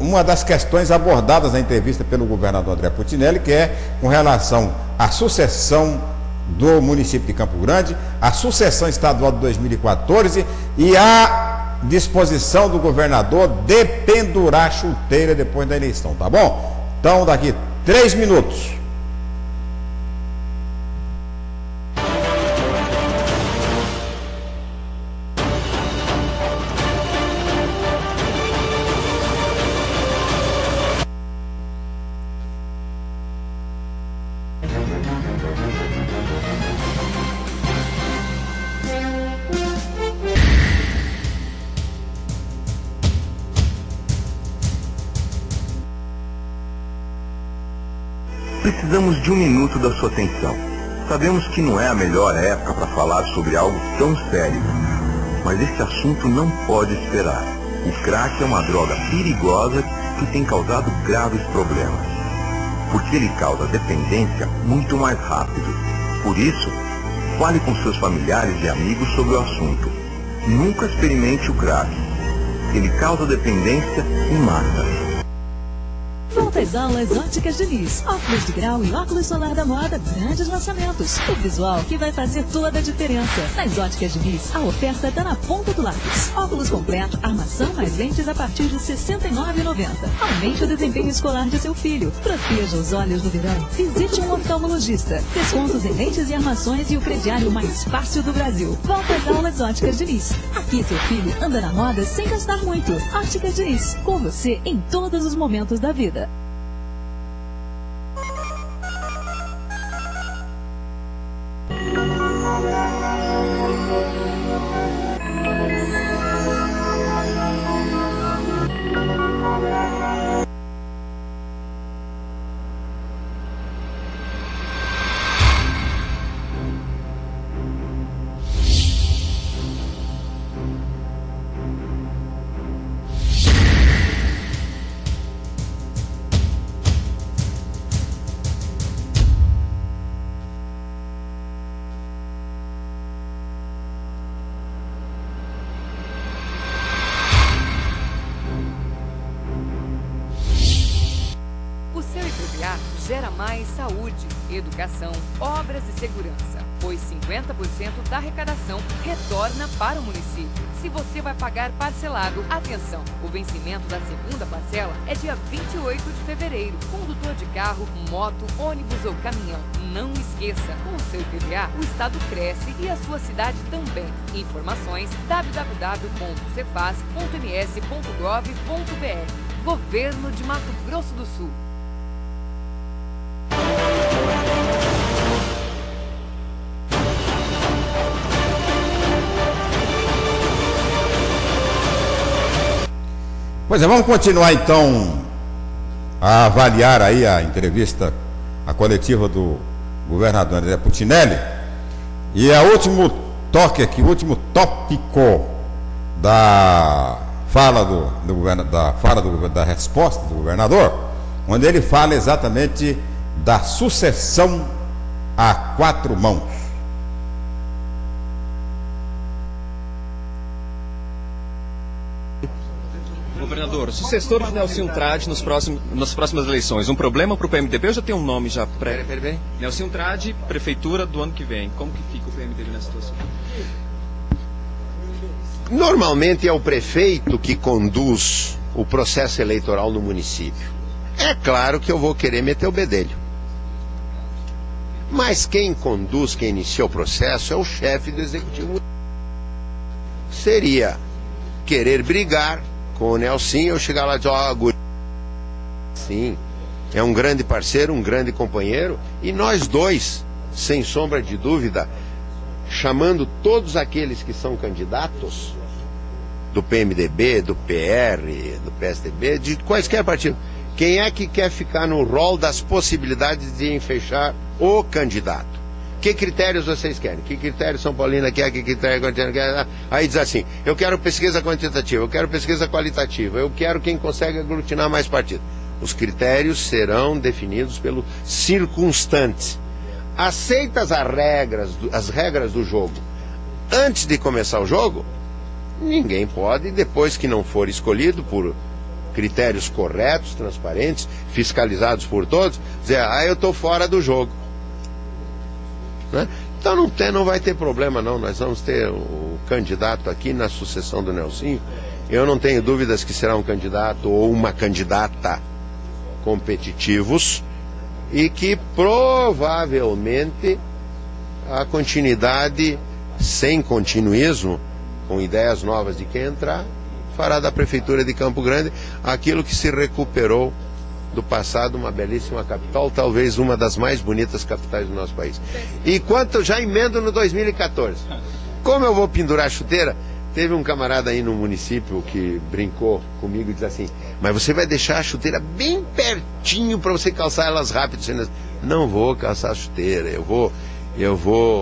Speaker 4: uma das questões abordadas na entrevista pelo governador André Putinelli, que é com relação à sucessão do município de Campo Grande, a sucessão estadual de 2014 e a disposição do governador de pendurar a chuteira depois da eleição, tá bom? Então, daqui 3 minutos.
Speaker 1: Precisamos de 1 minuto da sua atenção. Sabemos que não é a melhor época para falar sobre algo tão sério, mas esse assunto não pode esperar. O crack é uma droga perigosa que tem causado graves problemas, porque ele causa dependência muito mais rápido. Por isso, fale com seus familiares e amigos sobre o assunto. Nunca experimente o crack. Ele causa dependência e mata.
Speaker 2: Volta às aulas Óticas Diniz. Óculos de grau e óculos solar da moda, grandes lançamentos. O visual que vai fazer toda a diferença. Nas Óticas Diniz, a oferta está na ponta do lápis. Óculos completo, armação mais lentes a partir de R$ 69,90. Aumente o desempenho escolar de seu filho. Proteja os olhos no verão. Visite um oftalmologista. Descontos em lentes e armações e o crediário mais fácil do Brasil. Volta às aulas Óticas Diniz. Aqui seu filho anda na moda sem gastar muito. Óticas Diniz, com você em todos os momentos da vida.
Speaker 3: Gera Mais Saúde, Educação, Obras e Segurança, pois 50% da arrecadação retorna para o município. Se você vai pagar parcelado, atenção, o vencimento da segunda parcela é dia 28 de fevereiro. Condutor de carro, moto, ônibus ou caminhão, não esqueça, com o seu IPVA, o estado cresce e a sua cidade também. Informações www.cefaz.ms.gov.br. Governo de Mato Grosso do Sul.
Speaker 4: Pois é, vamos continuar então a avaliar aí a entrevista, a coletiva do governador André Putinelli. E o último toque aqui, o último tópico da fala da resposta do governador, onde ele fala exatamente da sucessão a 4 mãos.
Speaker 8: Governador, sucessor de Nelsinho Trade nas próximas eleições, um problema para o PMDB ou já tem um nome já pré?
Speaker 5: Peraí.
Speaker 8: Nelsinho Trade, prefeitura do ano que vem. Como que fica o PMDB nessa situação?
Speaker 5: Normalmente é o prefeito que conduz o processo eleitoral no município. É claro que eu vou querer meter o bedelho. Mas quem conduz, quem inicia o processo é o chefe do executivo. Seria querer brigar com o Nelsinho, eu chegar lá e dizer, sim, é um grande parceiro, um grande companheiro, e nós dois, sem sombra de dúvida, chamando todos aqueles que são candidatos do PMDB, do PR, do PSDB, de quaisquer partido, quem é que quer ficar no rol das possibilidades de fechar o candidato? Que critérios vocês querem? Que critério São Paulina quer? Que critério quer? Aí diz assim, eu quero pesquisa quantitativa, eu quero pesquisa qualitativa, eu quero quem consegue aglutinar mais partidos. Os critérios serão definidos pelos circunstantes. Aceitas as regras do jogo antes de começar o jogo, ninguém pode, depois que não for escolhido por critérios corretos, transparentes, fiscalizados por todos, dizer, eu estou fora do jogo. Né? Então não vai ter problema não, nós vamos ter o candidato aqui na sucessão do Nelsinho, eu não tenho dúvidas que será um candidato ou uma candidata competitivos e que provavelmente a continuidade sem continuismo, com ideias novas de quem entrar, fará da Prefeitura de Campo Grande aquilo que se recuperou do passado, uma belíssima capital, talvez uma das mais bonitas capitais do nosso país. E quanto já emendo no 2014, como eu vou pendurar a chuteira, teve um camarada aí no município que brincou comigo e disse assim, mas você vai deixar a chuteira bem pertinho para você calçar elas rápido. Não vou calçar a chuteira, eu vou.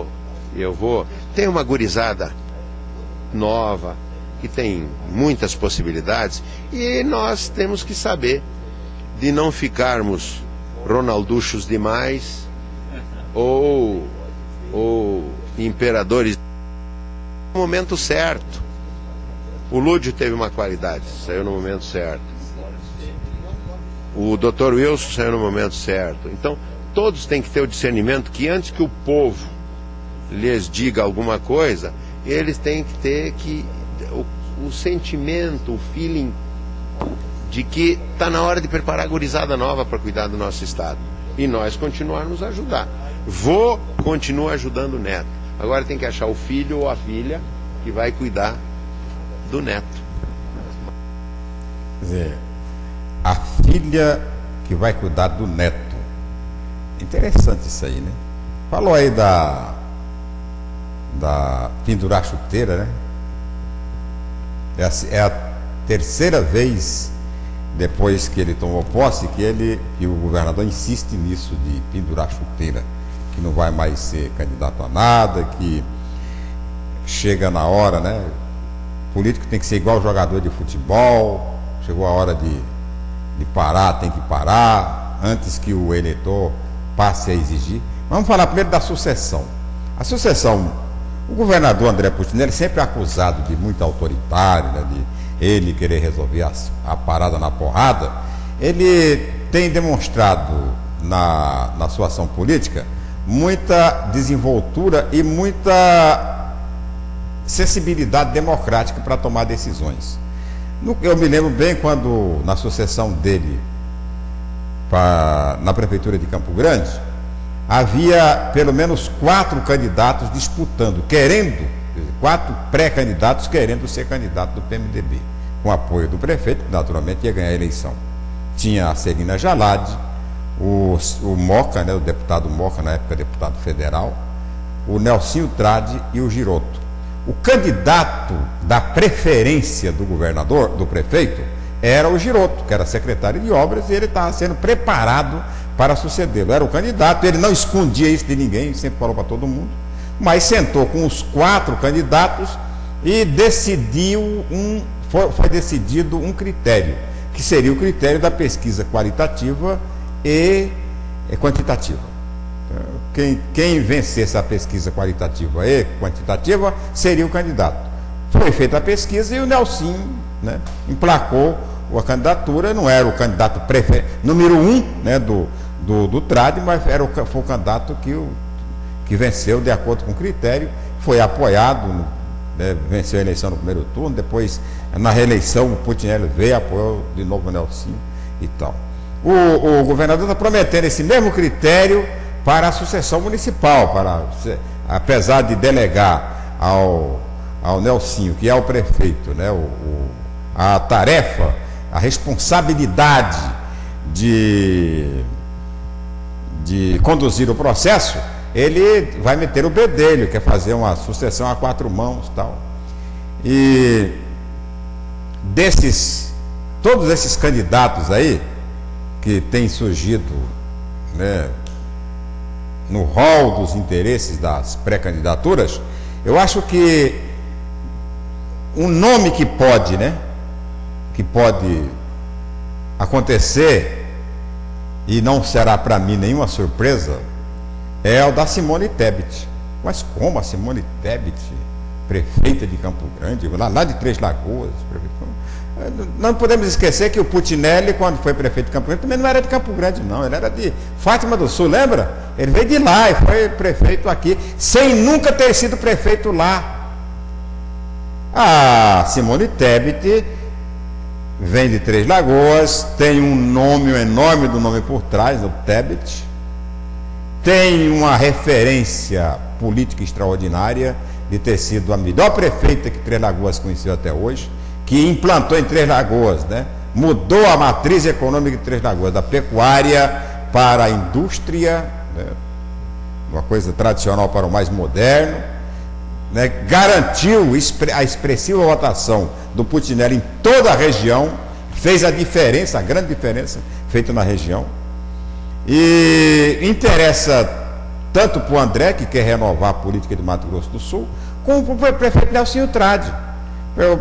Speaker 5: Tem uma gurizada nova, que tem muitas possibilidades, e nós temos que saber de não ficarmos ronalduchos demais ou imperadores no momento certo. O Lúdio teve uma qualidade, saiu no momento certo. O Dr. Wilson saiu no momento certo. Então, todos têm que ter o discernimento que antes que o povo lhes diga alguma coisa, eles têm que ter o sentimento, o feeling de que está na hora de preparar a gurizada nova para cuidar do nosso estado. E nós continuarmos a ajudar. Continua ajudando o neto. Agora tem que achar o filho ou a filha que vai cuidar do neto.
Speaker 4: Quer dizer, a filha que vai cuidar do neto. Interessante isso aí, né? Falou aí da pendurar chuteira, né? É a terceira vez depois que ele tomou posse que o governador insiste nisso de pendurar chuteira, que não vai mais ser candidato a nada, que chega na hora, né? O político tem que ser igual jogador de futebol, chegou a hora de parar, tem que parar, antes que o eleitor passe a exigir. Vamos falar primeiro da sucessão. A sucessão, o governador André Pustinelli sempre é acusado de muito autoritário, né, de ele querer resolver a parada na porrada. Ele tem demonstrado na sua ação política muita desenvoltura e muita sensibilidade democrática para tomar decisões. Eu me lembro bem quando, na sucessão dele na Prefeitura de Campo Grande, havia pelo menos 4 candidatos disputando, 4 pré-candidatos querendo ser candidato do PMDB, com apoio do prefeito, que naturalmente ia ganhar a eleição. Tinha a Celina Jalade, o Moca, né, o deputado Moca, na época deputado federal, o Nelsinho Trade e o Giroto. O candidato da preferência do governador, do prefeito, era o Giroto, que era secretário de obras, e ele estava sendo preparado para sucedê-lo. Era o candidato, ele não escondia isso de ninguém, sempre falou para todo mundo, mas sentou com os 4 candidatos e foi decidido um critério, que seria o critério da pesquisa qualitativa e quantitativa. Quem vencesse a pesquisa qualitativa e quantitativa seria o candidato. Foi feita a pesquisa e o Nelsinho, né, emplacou a candidatura não era o candidato número 1, né, do TRAD, mas foi o candidato que venceu de acordo com o critério, foi apoiado, né, venceu a eleição no primeiro turno, depois na reeleição o Putinelli veio, apoiou de novo o Nelsinho e tal. O governador está prometendo esse mesmo critério para a sucessão municipal, apesar de delegar ao Nelsinho, que é o prefeito, né, a tarefa, a responsabilidade de conduzir o processo, ele vai meter o bedelho, quer fazer uma sucessão a 4 mãos e tal. E todos esses candidatos aí, que têm surgido, né, no rol dos interesses das pré-candidaturas, eu acho que um nome que pode acontecer, e não será para mim nenhuma surpresa, é o da Simone Tebet. Mas como a Simone Tebet, prefeita de Campo Grande, lá de Três Lagoas, não podemos esquecer que o Putinelli, quando foi prefeito de Campo Grande, também não era de Campo Grande, não, ele era de Fátima do Sul, lembra? Ele veio de lá e foi prefeito aqui, sem nunca ter sido prefeito lá. A Simone Tebet vem de Três Lagoas, tem um enorme do nome por trás, o Tebet, tem uma referência política extraordinária de ter sido a melhor prefeita que Três Lagoas conheceu até hoje, que implantou em Três Lagoas, né? Mudou a matriz econômica de Três Lagoas, da pecuária para a indústria, né? Uma coisa tradicional para o mais moderno, né? Garantiu a expressiva votação do Putinelli em toda a região, fez a grande diferença feita na região, e interessa tanto para o André, que quer renovar a política de Mato Grosso do Sul, como para o prefeito Nelsinho Trade. Para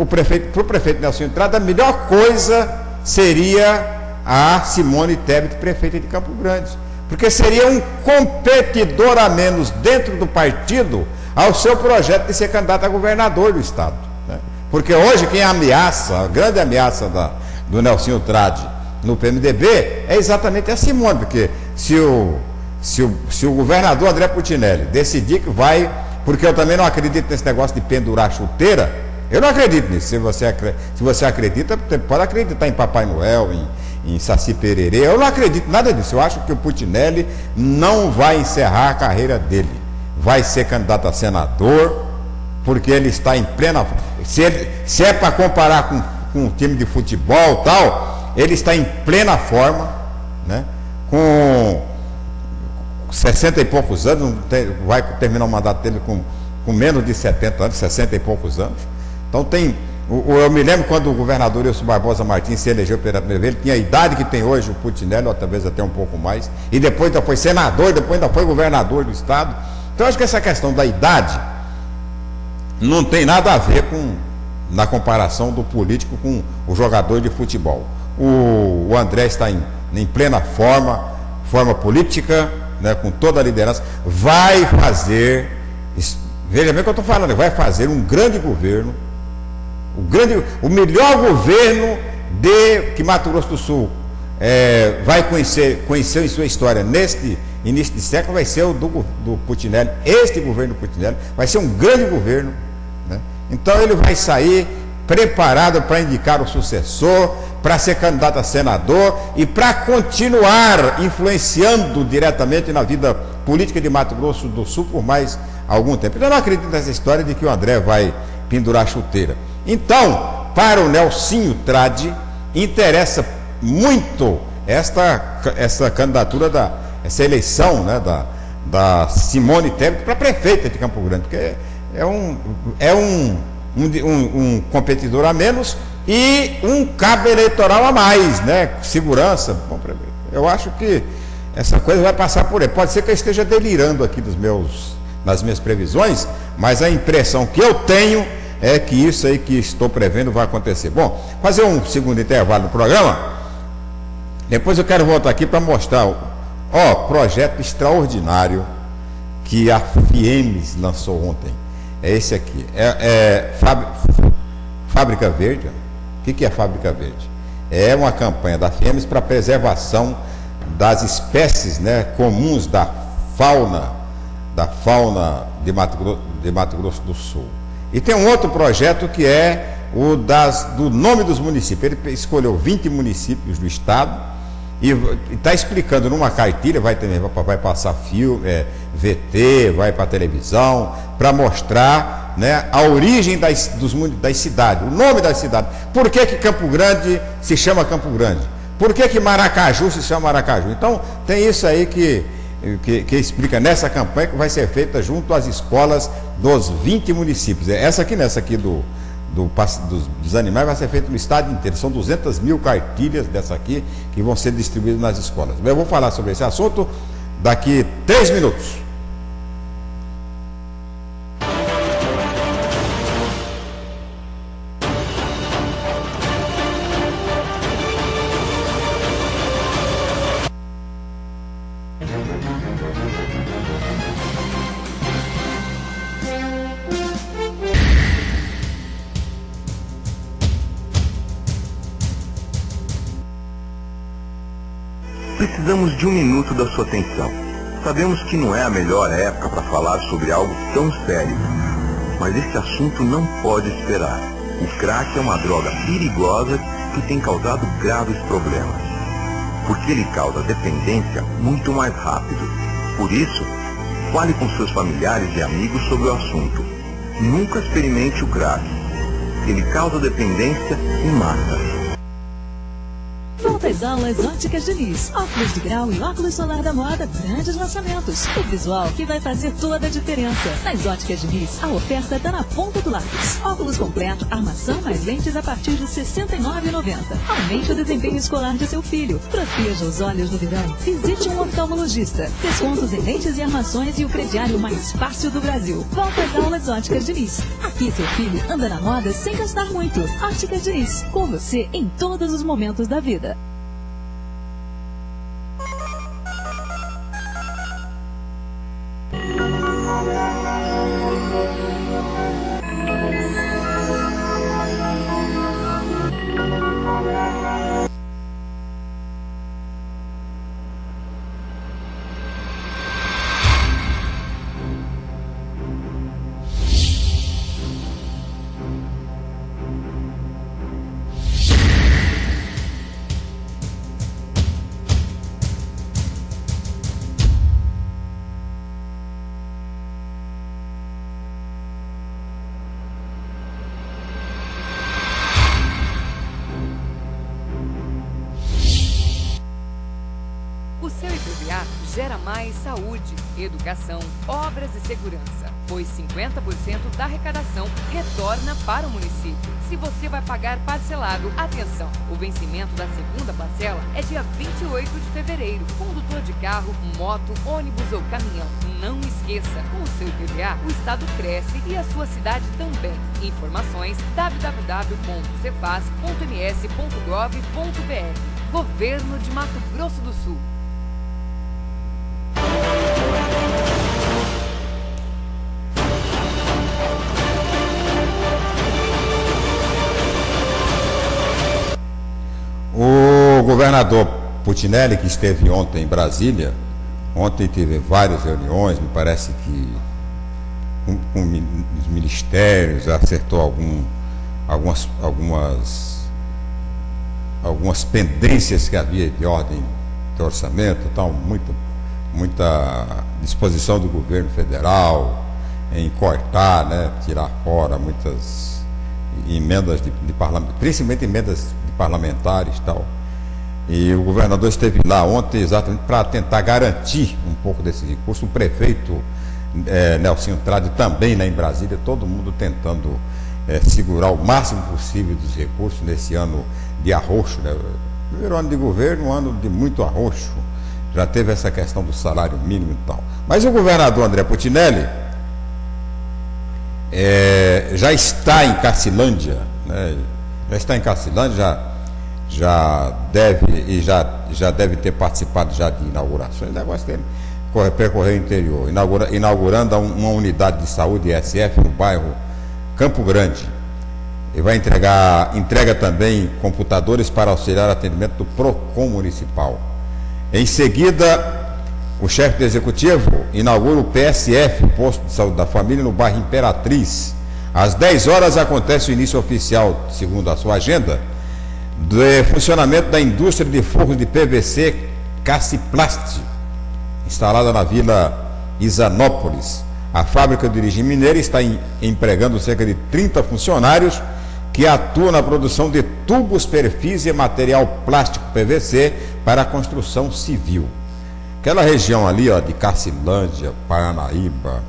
Speaker 4: o prefeito Nelsinho Trade, a melhor coisa seria a Simone Tebet, prefeita de Campo Grande, porque seria um competidor a menos dentro do partido ao seu projeto de ser candidato a governador do estado, né? Porque hoje quem ameaça, a grande ameaça do Nelsinho Trade no PMDB é exatamente a Simone, porque se o governador André Putinelli decidir que vai, porque eu também não acredito nesse negócio de pendurar chuteira, eu não acredito nisso. Se você acredita, pode acreditar em Papai Noel, em Saci Pererê, eu não acredito em nada disso. Eu acho que o Putinelli não vai encerrar a carreira dele, vai ser candidato a senador, porque ele está em plena... Se é para comparar com um time de futebol e tal, ele está em plena forma, né? Com 60 e poucos anos, vai terminar o mandato dele com menos de 70 anos, 60 e poucos anos. Então eu me lembro quando o governador Wilson Barbosa Martins se elegeu pela primeira vez, ele tinha a idade que tem hoje o Putinelli, ou talvez até um pouco mais, e depois ainda foi senador, depois ainda foi governador do estado. Então eu acho que essa questão da idade não tem nada a ver na comparação do político com o jogador de futebol. O André está em plena forma política, né, com toda a liderança, vai fazer, veja bem o que eu estou falando, vai fazer um grande governo, o melhor governo que Mato Grosso do Sul vai conhecer em sua história neste início de século, vai ser o do Putinelli. Este governo do Putinelli vai ser um grande governo, né? Então ele vai sair preparado para indicar o sucessor, para ser candidato a senador e para continuar influenciando diretamente na vida política de Mato Grosso do Sul por mais algum tempo. Então eu não acredito nessa história de que o André vai pendurar a chuteira. Então, para o Nelsinho Trade, interessa muito essa candidatura, essa eleição, né, da Simone Tebet para prefeita de Campo Grande, porque é um competidor a menos e um cabo eleitoral a mais, né? Segurança. Bom, eu acho que essa coisa vai passar por aí. Pode ser que eu esteja delirando aqui nas minhas previsões, mas a impressão que eu tenho é que isso aí que estou prevendo vai acontecer. Bom, fazer um segundo intervalo no programa. Depois eu quero voltar aqui para mostrar projeto extraordinário que a FIEMES lançou ontem. É esse aqui, Fábrica Verde, O que é Fábrica Verde? É uma campanha da FIEMES para preservação das espécies, né, comuns da fauna de Mato Grosso do Sul. E tem um outro projeto que é o do nome dos municípios. Ele escolheu 20 municípios do estado e está explicando numa cartilha, vai passar filme, VT, vai para televisão, para mostrar, né, a origem das cidades, o nome das cidades. Por que Campo Grande se chama Campo Grande? Por que Maracaju se chama Maracaju? Então, tem isso aí que explica nessa campanha que vai ser feita junto às escolas dos 20 municípios. Essa aqui dos animais vai ser feita no estado inteiro. São 200 mil cartilhas dessa aqui que vão ser distribuídas nas escolas. Eu vou falar sobre esse assunto daqui 3 minutos.
Speaker 1: Precisamos de 1 minuto da sua atenção. Sabemos que não é a melhor época para falar sobre algo tão sério, mas esse assunto não pode esperar. O crack é uma droga perigosa que tem causado graves problemas, porque ele causa dependência muito mais rápido. Por isso, fale com seus familiares e amigos sobre o assunto. Nunca experimente o crack. Ele causa dependência em massa.
Speaker 2: Volta às aulas Óticas Diniz. Óculos de grau e óculos solar da moda, grandes lançamentos. O visual que vai fazer toda a diferença. Nas Óticas Diniz, a oferta está na ponta do lápis. Óculos completo, armação mais lentes a partir de R$ 69,90. Aumente o desempenho escolar de seu filho. Proteja os olhos no verão. Visite um oftalmologista. Descontos em lentes e armações e o crediário mais fácil do Brasil. Volta às aulas Óticas Diniz. Aqui seu filho anda na moda sem gastar muito. Óticas Diniz, com você em todos os momentos da vida.
Speaker 3: O seu IPVA gera mais saúde, educação, obras e segurança, pois 50% da arrecadação retorna para o município. Se você vai pagar parcelado, atenção, o vencimento da segunda parcela é dia 28 de fevereiro. Condutor de carro, moto, ônibus ou caminhão, não esqueça, com o seu IPVA, o estado cresce e a sua cidade também. Informações www.cefaz.ms.gov.br. Governo de Mato Grosso do Sul.
Speaker 4: O governador Putinelli, que esteve ontem em Brasília, ontem teve várias reuniões, me parece que com os ministérios, acertou algumas pendências que havia de ordem de orçamento, tal, muita disposição do governo federal em cortar, né, tirar fora muitas emendas de parlamento, principalmente emendas de parlamentares e tal. E o governador esteve lá ontem exatamente para tentar garantir um pouco desse recurso. O prefeito Nelsinho Trade também lá em Brasília, todo mundo tentando segurar o máximo possível dos recursos nesse ano de arroxo, né? Primeiro ano de governo, um ano de muito arroxo. Já teve essa questão do salário mínimo e tal. Mas o governador André Putinelli já está em Cacilândia, né? Já está em Cacilândia, já deve ter participado já de inaugurações. O negócio dele percorrer o interior, inaugurando uma unidade de saúde ISF no bairro Campo Grande. e vai entrega também computadores para auxiliar o atendimento do PROCON municipal. Em seguida, o chefe do executivo inaugura o PSF, o Posto de Saúde da Família, no bairro Imperatriz. Às 10 horas acontece o início oficial, segundo a sua agenda, do funcionamento da indústria de forros de PVC Caciplast, instalada na Vila Isanópolis. A fábrica de origem mineira está empregando cerca de 30 funcionários que atuam na produção de tubos, perfis e material plástico PVC para a construção civil. Aquela região ali, ó, de Cacilândia, Paranaíba,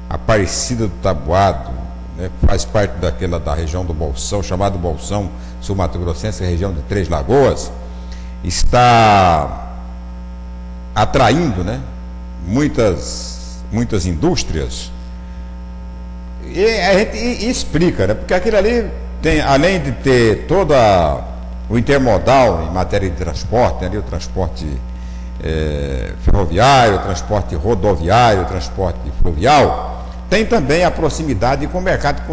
Speaker 4: Aparecida do Taboado, né, faz parte da região do Bolsão, chamado Bolsão Sul-Mato-Grossense, região de Três Lagoas, está atraindo, né, muitas indústrias. E a gente explica, né, porque aquilo ali tem, além de ter todo o intermodal em matéria de transporte, ali o transporte ferroviário, o transporte rodoviário, o transporte fluvial, tem também a proximidade com o mercado,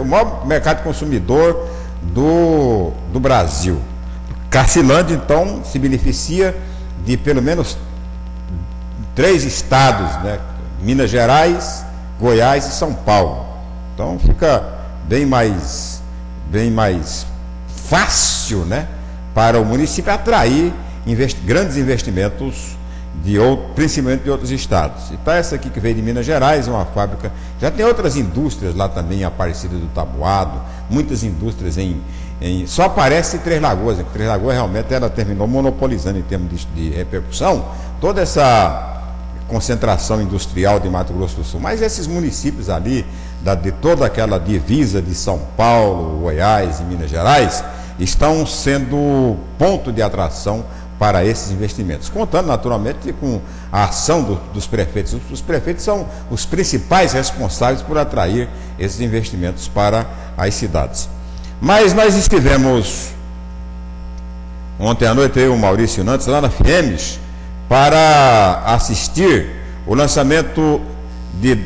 Speaker 4: o maior mercado consumidor do Brasil. Cacilândia, então, se beneficia de pelo menos 3 estados, né? Minas Gerais, Goiás e São Paulo. Então fica bem mais fácil, né, para o município atrair grandes investimentos principalmente de outros estados. E para essa aqui que veio de Minas Gerais, uma fábrica, já tem outras indústrias lá também em Aparecida do Taboado, muitas indústrias só aparece em Três Lagoas. Três Lagoas realmente ela terminou monopolizando em termos de repercussão toda essa concentração industrial de Mato Grosso do Sul. Mas esses municípios ali, de toda aquela divisa de São Paulo, Goiás e Minas Gerais, estão sendo ponto de atração para esses investimentos, contando naturalmente com a ação dos prefeitos. Os prefeitos são os principais responsáveis por atrair esses investimentos para as cidades. Mas nós estivemos ontem à noite, eu e o Maurício Nantes, lá na FIEMES, para assistir o lançamento de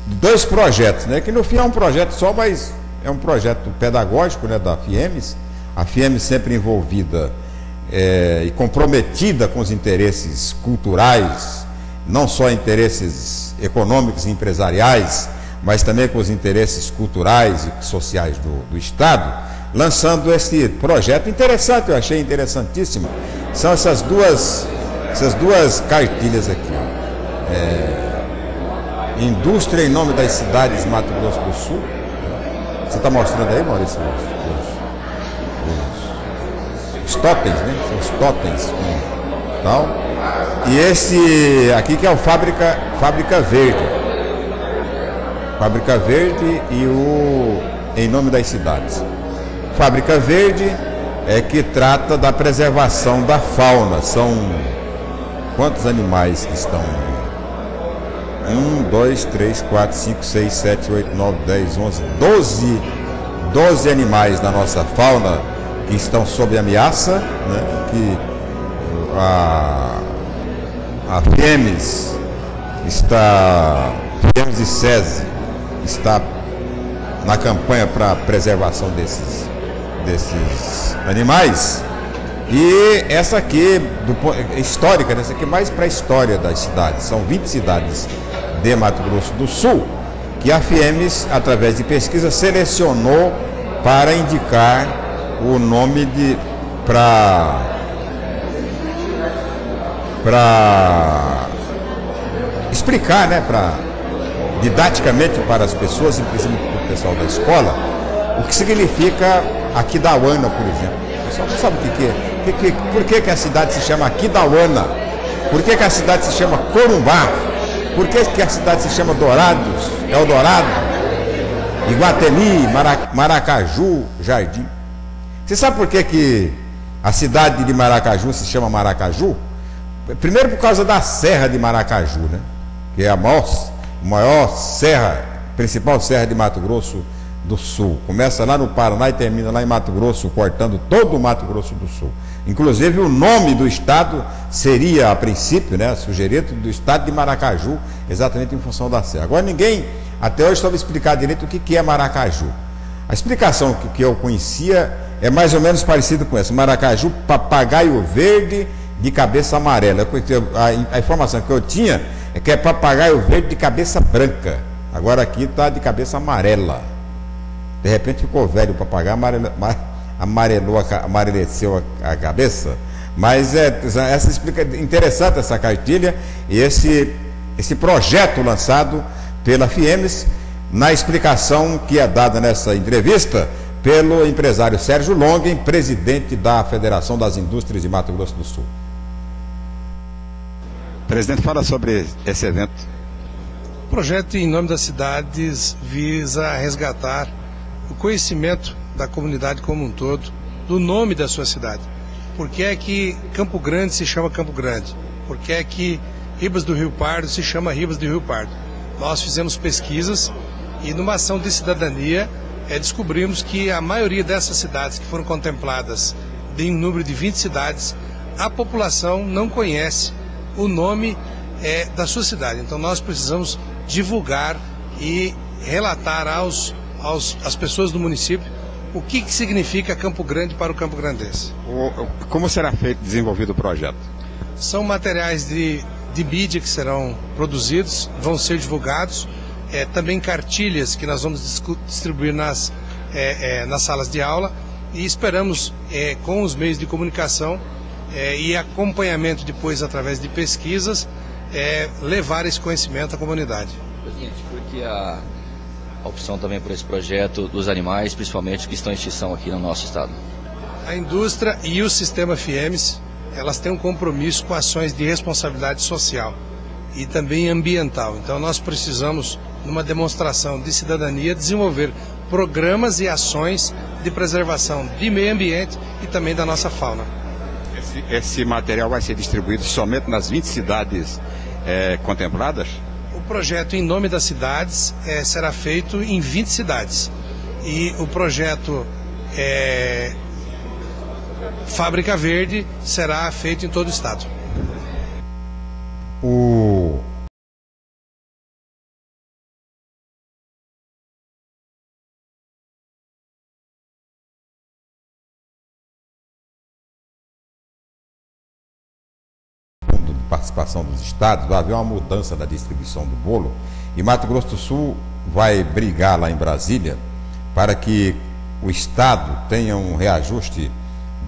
Speaker 4: 2 projetos, né, que no fim é um projeto só, mas é um projeto pedagógico, né, da FIEMES. A FIEMES sempre envolvida e comprometida com os interesses culturais, não só interesses econômicos e empresariais, mas também com os interesses culturais e sociais do Estado, lançando esse projeto interessante, eu achei interessantíssimo. São essas duas cartilhas aqui, Indústria em nome das cidades Mato Grosso do Sul. Você está mostrando aí, Maurício, os totens, né? São os totens tal. E esse aqui que é o Fábrica Verde. Fábrica Verde e o Em Nome das Cidades. Fábrica Verde é que trata da preservação da fauna. São quantos animais que estão? 1, 2, 3, 4, 5, 6, 7, 8, 9, 10, 11, 12 animais da nossa fauna que estão sob ameaça, né? Que a FIEMES e SESI está na campanha para a preservação desses animais. E essa aqui, histórica, essa aqui é mais para a história das cidades. São 20 cidades de Mato Grosso do Sul que a FIEMES, através de pesquisa, selecionou para indicar o nome para explicar, né, didaticamente para as pessoas, inclusive para o pessoal da escola, o que significa Aquidauana, por exemplo. O pessoal não sabe o que é. Por que a cidade se chama Aquidauana? Por que a cidade se chama Corumbá? Por que a cidade se chama Dourados, Eldorado, Iguatemi, Maracaju, Jardim? Você sabe por que a cidade de Maracaju se chama Maracaju? Primeiro por causa da Serra de Maracaju, né? Que é a maior serra, principal serra de Mato Grosso do Sul. Começa lá no Paraná e termina lá em Mato Grosso, cortando todo o Mato Grosso do Sul. Inclusive o nome do estado seria, a princípio, né, sugerido do estado de Maracaju, exatamente em função da serra. Agora ninguém até hoje soube explicar direito o que é Maracaju. A explicação que eu conhecia é mais ou menos parecida com essa. Maracaju, papagaio verde de cabeça amarela. A informação que eu tinha é que é papagaio verde de cabeça branca. Agora aqui está de amarela. De repente ficou velho o papagaio, amareleceu a cabeça. Mas essa explica interessante essa cartilha e esse projeto lançado pela FIEMES, na explicação que é dada nessa entrevista pelo empresário Sérgio Longen, presidente da Federação das Indústrias de Mato Grosso do Sul.
Speaker 9: Presidente, fala sobre esse evento.
Speaker 10: O projeto Em Nome das Cidades visa resgatar o conhecimento da comunidade como um todo, do nome da sua cidade. Por que é que Campo Grande se chama Campo Grande? Por que é que Ribas do Rio Pardo se chama Ribas do Rio Pardo? Nós fizemos pesquisas e numa ação de cidadania descobrimos que a maioria dessas cidades que foram contempladas, em um número de 20 cidades, a população não conhece o nome da sua cidade. Então nós precisamos divulgar e relatar às pessoas do município o que significa Campo Grande para o Campo Grandense.
Speaker 9: Como será desenvolvido o projeto?
Speaker 10: São materiais de mídia que serão produzidos, vão ser divulgados, também cartilhas que nós vamos distribuir nas salas de aula e esperamos, com os meios de comunicação e acompanhamento depois através de pesquisas, levar esse conhecimento à comunidade.
Speaker 8: Presidente, por que a opção também por esse projeto dos animais, principalmente que estão em extinção aqui no nosso estado?
Speaker 10: A indústria e o sistema FIEMES, elas têm um compromisso com ações de responsabilidade social e também ambiental. Então nós precisamos, numa demonstração de cidadania, desenvolver programas e ações de preservação de meio ambiente e também da nossa fauna.
Speaker 9: Esse material vai ser distribuído somente nas 20 cidades contempladas?
Speaker 10: O projeto Em Nome das Cidades será feito em 20 cidades. E o projeto Fábrica Verde será feito em todo o estado.
Speaker 4: Participação dos estados, vai haver uma mudança da distribuição do bolo e Mato Grosso do Sul vai brigar lá em Brasília para que o estado tenha um reajuste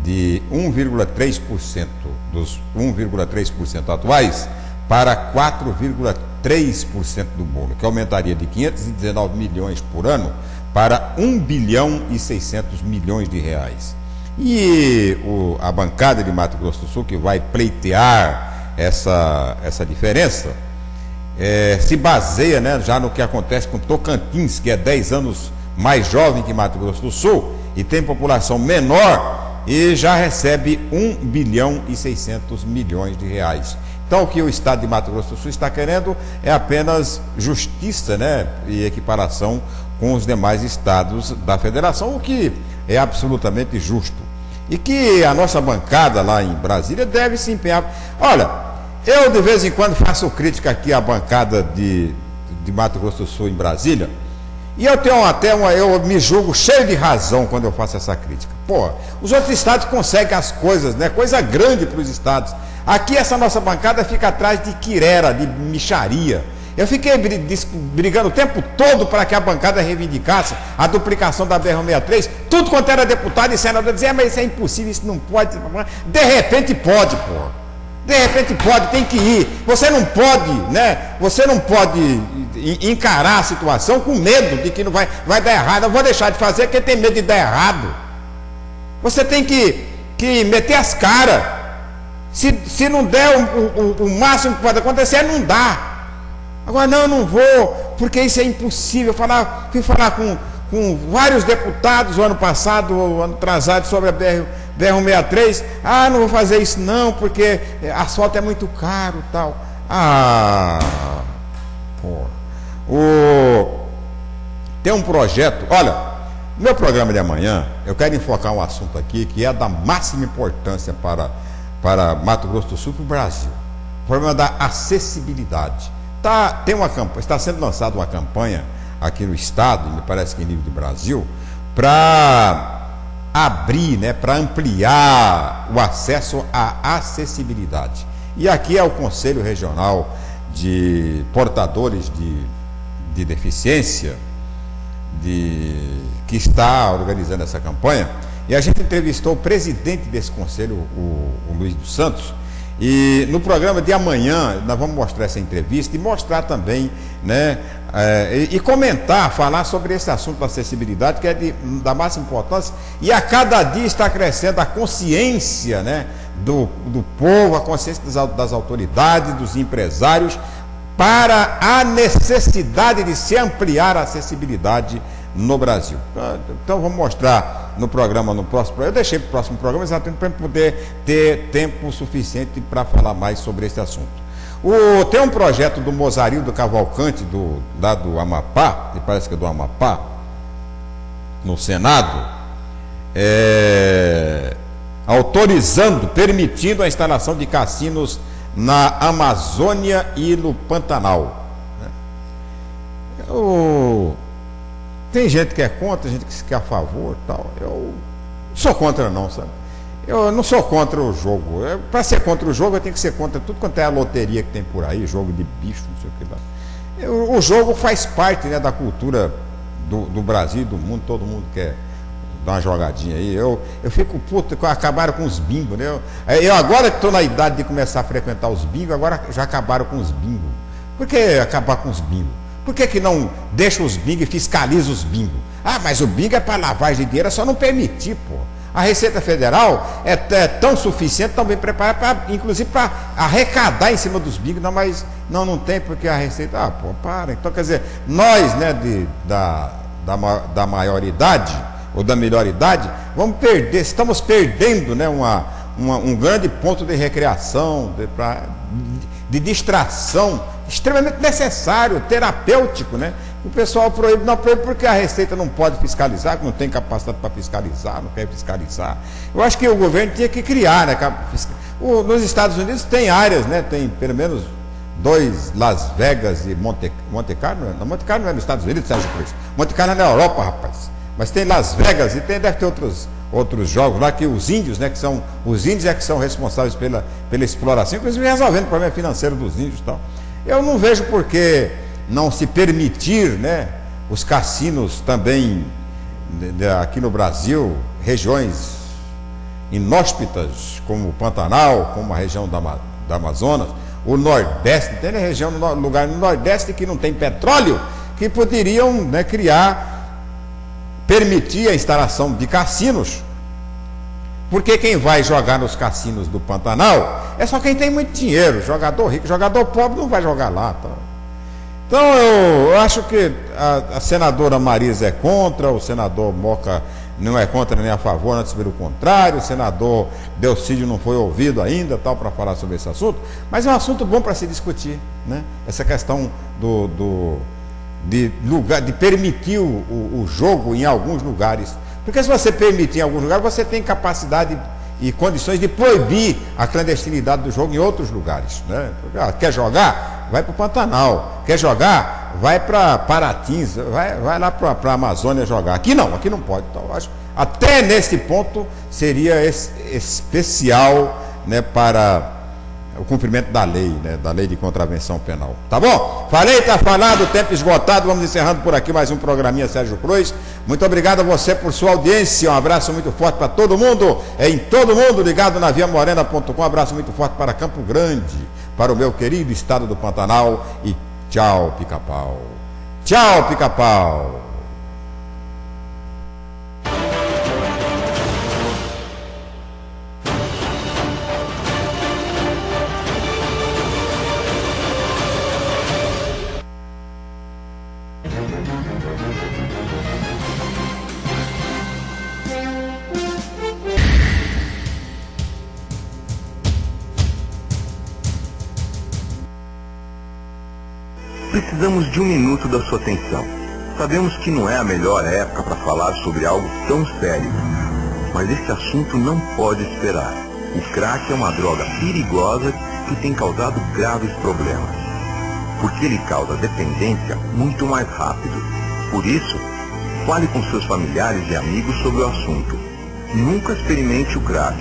Speaker 4: de 1,3% dos 1,3% atuais para 4,3% do bolo, que aumentaria de 519 milhões por ano para 1 bilhão e 600 milhões de reais. E a bancada de Mato Grosso do Sul, que vai pleitear essa diferença, se baseia, né, já no que acontece com Tocantins, que é 10 anos mais jovem que Mato Grosso do Sul e tem população menor e já recebe 1 bilhão e 600 milhões de reais. Então o que o estado de Mato Grosso do Sul está querendo é apenas justiça, né, e equiparação com os demais estados da federação, o que é absolutamente justo. E que a nossa bancada lá em Brasília deve se empenhar. Olha, eu de vez em quando faço crítica aqui à bancada de Mato Grosso do Sul em Brasília, e eu tenho eu me julgo cheio de razão quando eu faço essa crítica. Pô, os outros estados conseguem as coisas, né? Coisa grande para os estados. Aqui essa nossa bancada fica atrás de quirera, de mixaria. Eu fiquei brigando o tempo todo para que a bancada reivindicasse a duplicação da BR-163. Tudo quanto era deputado e senador dizia, mas isso é impossível, isso não pode. De repente pode, pô. De repente pode, tem que ir. Você não pode, né? Você não pode encarar a situação com medo de que não vai dar errado. Eu vou deixar de fazer porque tem medo de dar errado. Você tem que meter as caras. Se não der o máximo que pode acontecer, não dá. Agora, não, eu não vou, porque isso é impossível. Fui falar com vários deputados o ano passado, o ano atrasado, sobre a BR-163. Ah, não vou fazer isso não, porque asfalto é muito caro e tal. Tem um projeto, olha, no meu programa de amanhã, eu quero enfocar um assunto aqui que é da máxima importância para Mato Grosso do Sul e para o Brasil. O problema da acessibilidade. Está sendo lançada uma campanha aqui no estado, me parece que em nível de Brasil, para abrir, né, para ampliar o acesso à acessibilidade. E aqui é o Conselho Regional de Portadores de Deficiência que está organizando essa campanha, e a gente entrevistou o presidente desse conselho, o Luiz dos Santos, e no programa de amanhã nós vamos mostrar essa entrevista e mostrar também, né, e comentar, falar sobre esse assunto da acessibilidade, que é da máxima importância, e a cada dia está crescendo a consciência, né, do povo, a consciência das autoridades, dos empresários, para a necessidade de se ampliar a acessibilidade no Brasil. Então vamos mostrar no próximo programa. Eu deixei para o próximo programa exatamente para poder ter tempo suficiente para falar mais sobre esse assunto. Tem um projeto do Mozarildo Cavalcante, lá do Amapá, e parece que é do Amapá, no Senado, autorizando, permitindo a instalação de cassinos na Amazônia e no Pantanal. Tem gente que é contra, gente que é a favor, tal. Eu não sou contra não, sabe? Eu não sou contra o jogo. Para ser contra o jogo, eu tenho que ser contra tudo quanto é a loteria que tem por aí, jogo de bicho, não sei o que lá. O jogo faz parte, né, da cultura do Brasil e do mundo, todo mundo quer dar uma jogadinha aí. Eu fico puto, acabaram com os bingos, né? Eu agora que estou na idade de começar a frequentar os bingos, agora já acabaram com os bingos. Por que acabar com os bingos? Por que não deixa os bingos e fiscaliza os bingos? Ah, mas o bingo é para lavagem de dinheiro, é só não permitir, pô. A Receita Federal é tão suficiente, tão bem preparada, inclusive para arrecadar em cima dos bingos. Não, mas não tem, porque a Receita... Ah, pô, para. Então, quer dizer, nós, né, da maioridade, ou da melhor idade, estamos perdendo, né, um grande ponto de recreação, de distração, extremamente necessário, terapêutico, né? O pessoal proíbe porque a Receita não pode fiscalizar, não tem capacidade para fiscalizar, não quer fiscalizar. Eu acho que o governo tinha que criar, né? Nos Estados Unidos tem áreas, né? Tem pelo menos 2, Las Vegas e Monte Carlo. Monte Carlo não é nos Estados Unidos, Sérgio Cruz. Monte Carlo é na Europa, rapaz. Mas tem Las Vegas e deve ter outros jogos lá que os índios, né? Os índios que são responsáveis pela exploração, inclusive resolvendo o problema financeiro dos índios e tal. Eu não vejo por que não se permitir, né, os cassinos também aqui no Brasil, regiões inóspitas como o Pantanal, como a região da Amazonas, o Nordeste, tem lugar no Nordeste que não tem petróleo, que poderiam, né, permitir a instalação de cassinos, porque quem vai jogar nos cassinos do Pantanal é só quem tem muito dinheiro, jogador rico, jogador pobre não vai jogar lá, tá? Então eu acho que a senadora Marisa é contra, o senador Moca não é contra nem a favor, antes pelo contrário, o senador Delcídio não foi ouvido ainda, tal, para falar sobre esse assunto, mas é um assunto bom para se discutir, né? Essa questão de permitir o jogo em alguns lugares, porque se você permitir em alguns lugares, você tem capacidade e condições de proibir a clandestinidade do jogo em outros lugares, né? Quer jogar? Vai para o Pantanal. Quer jogar? Vai para Paratins, vai lá para a Amazônia jogar. Aqui não pode. Então, eu acho, até nesse ponto seria especial, né, para o cumprimento da lei, né, da lei de contravenção penal. Tá bom? Falei, tá falado, tempo esgotado, vamos encerrando por aqui mais um programinha Sérgio Cruz. Muito obrigado a você por sua audiência, um abraço muito forte para todo mundo, em todo mundo ligado na viamorena.com, um abraço muito forte para Campo Grande, para o meu querido estado do Pantanal, e tchau, Pica-Pau. Tchau, Pica-Pau.
Speaker 1: Precisamos de um minuto da sua atenção. Sabemos que não é a melhor época para falar sobre algo tão sério, mas esse assunto não pode esperar. O crack é uma droga perigosa que tem causado graves problemas, porque ele causa dependência muito mais rápido. Por isso, Fale com seus familiares e amigos sobre o assunto. Nunca experimente o crack.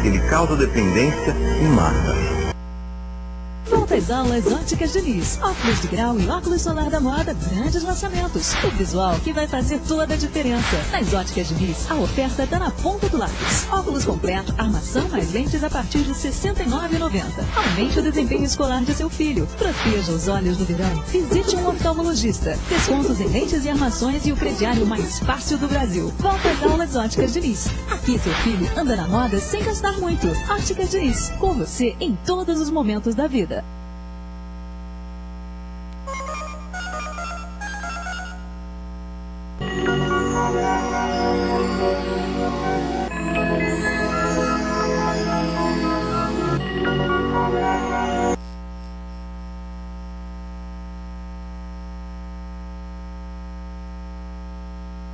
Speaker 1: Ele causa dependência e mata.
Speaker 2: Volta às aulas Óticas Diniz. Óculos de grau e óculos solar da moda, grandes lançamentos. O visual que vai fazer toda a diferença. Nas Óticas Diniz, a oferta está na ponta do lápis. Óculos completo, armação mais lentes a partir de R$ 69,90. Aumente o desempenho escolar de seu filho. Proteja os olhos no verão. Visite um oftalmologista. Descontos em lentes e armações e o crediário mais fácil do Brasil. Volta às aulas Óticas Diniz. Aqui seu filho anda na moda sem gastar muito. Óticas Diniz, com você em todos os momentos da vida.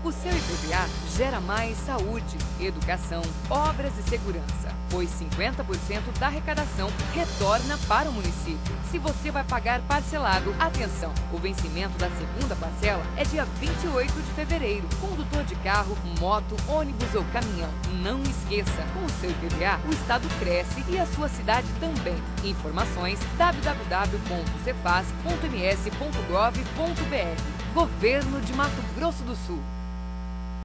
Speaker 3: O seu IPVA gera mais saúde, educação, obras e segurança, pois 50% da arrecadação retorna para o município. Se você vai pagar parcelado, atenção, o vencimento da segunda parcela é dia 28 de fevereiro. Condutor de carro, moto, ônibus ou caminhão, não esqueça, com o seu IPVA, o estado cresce e a sua cidade também. Informações www.cefaz.ms.gov.br. Governo de Mato Grosso do Sul.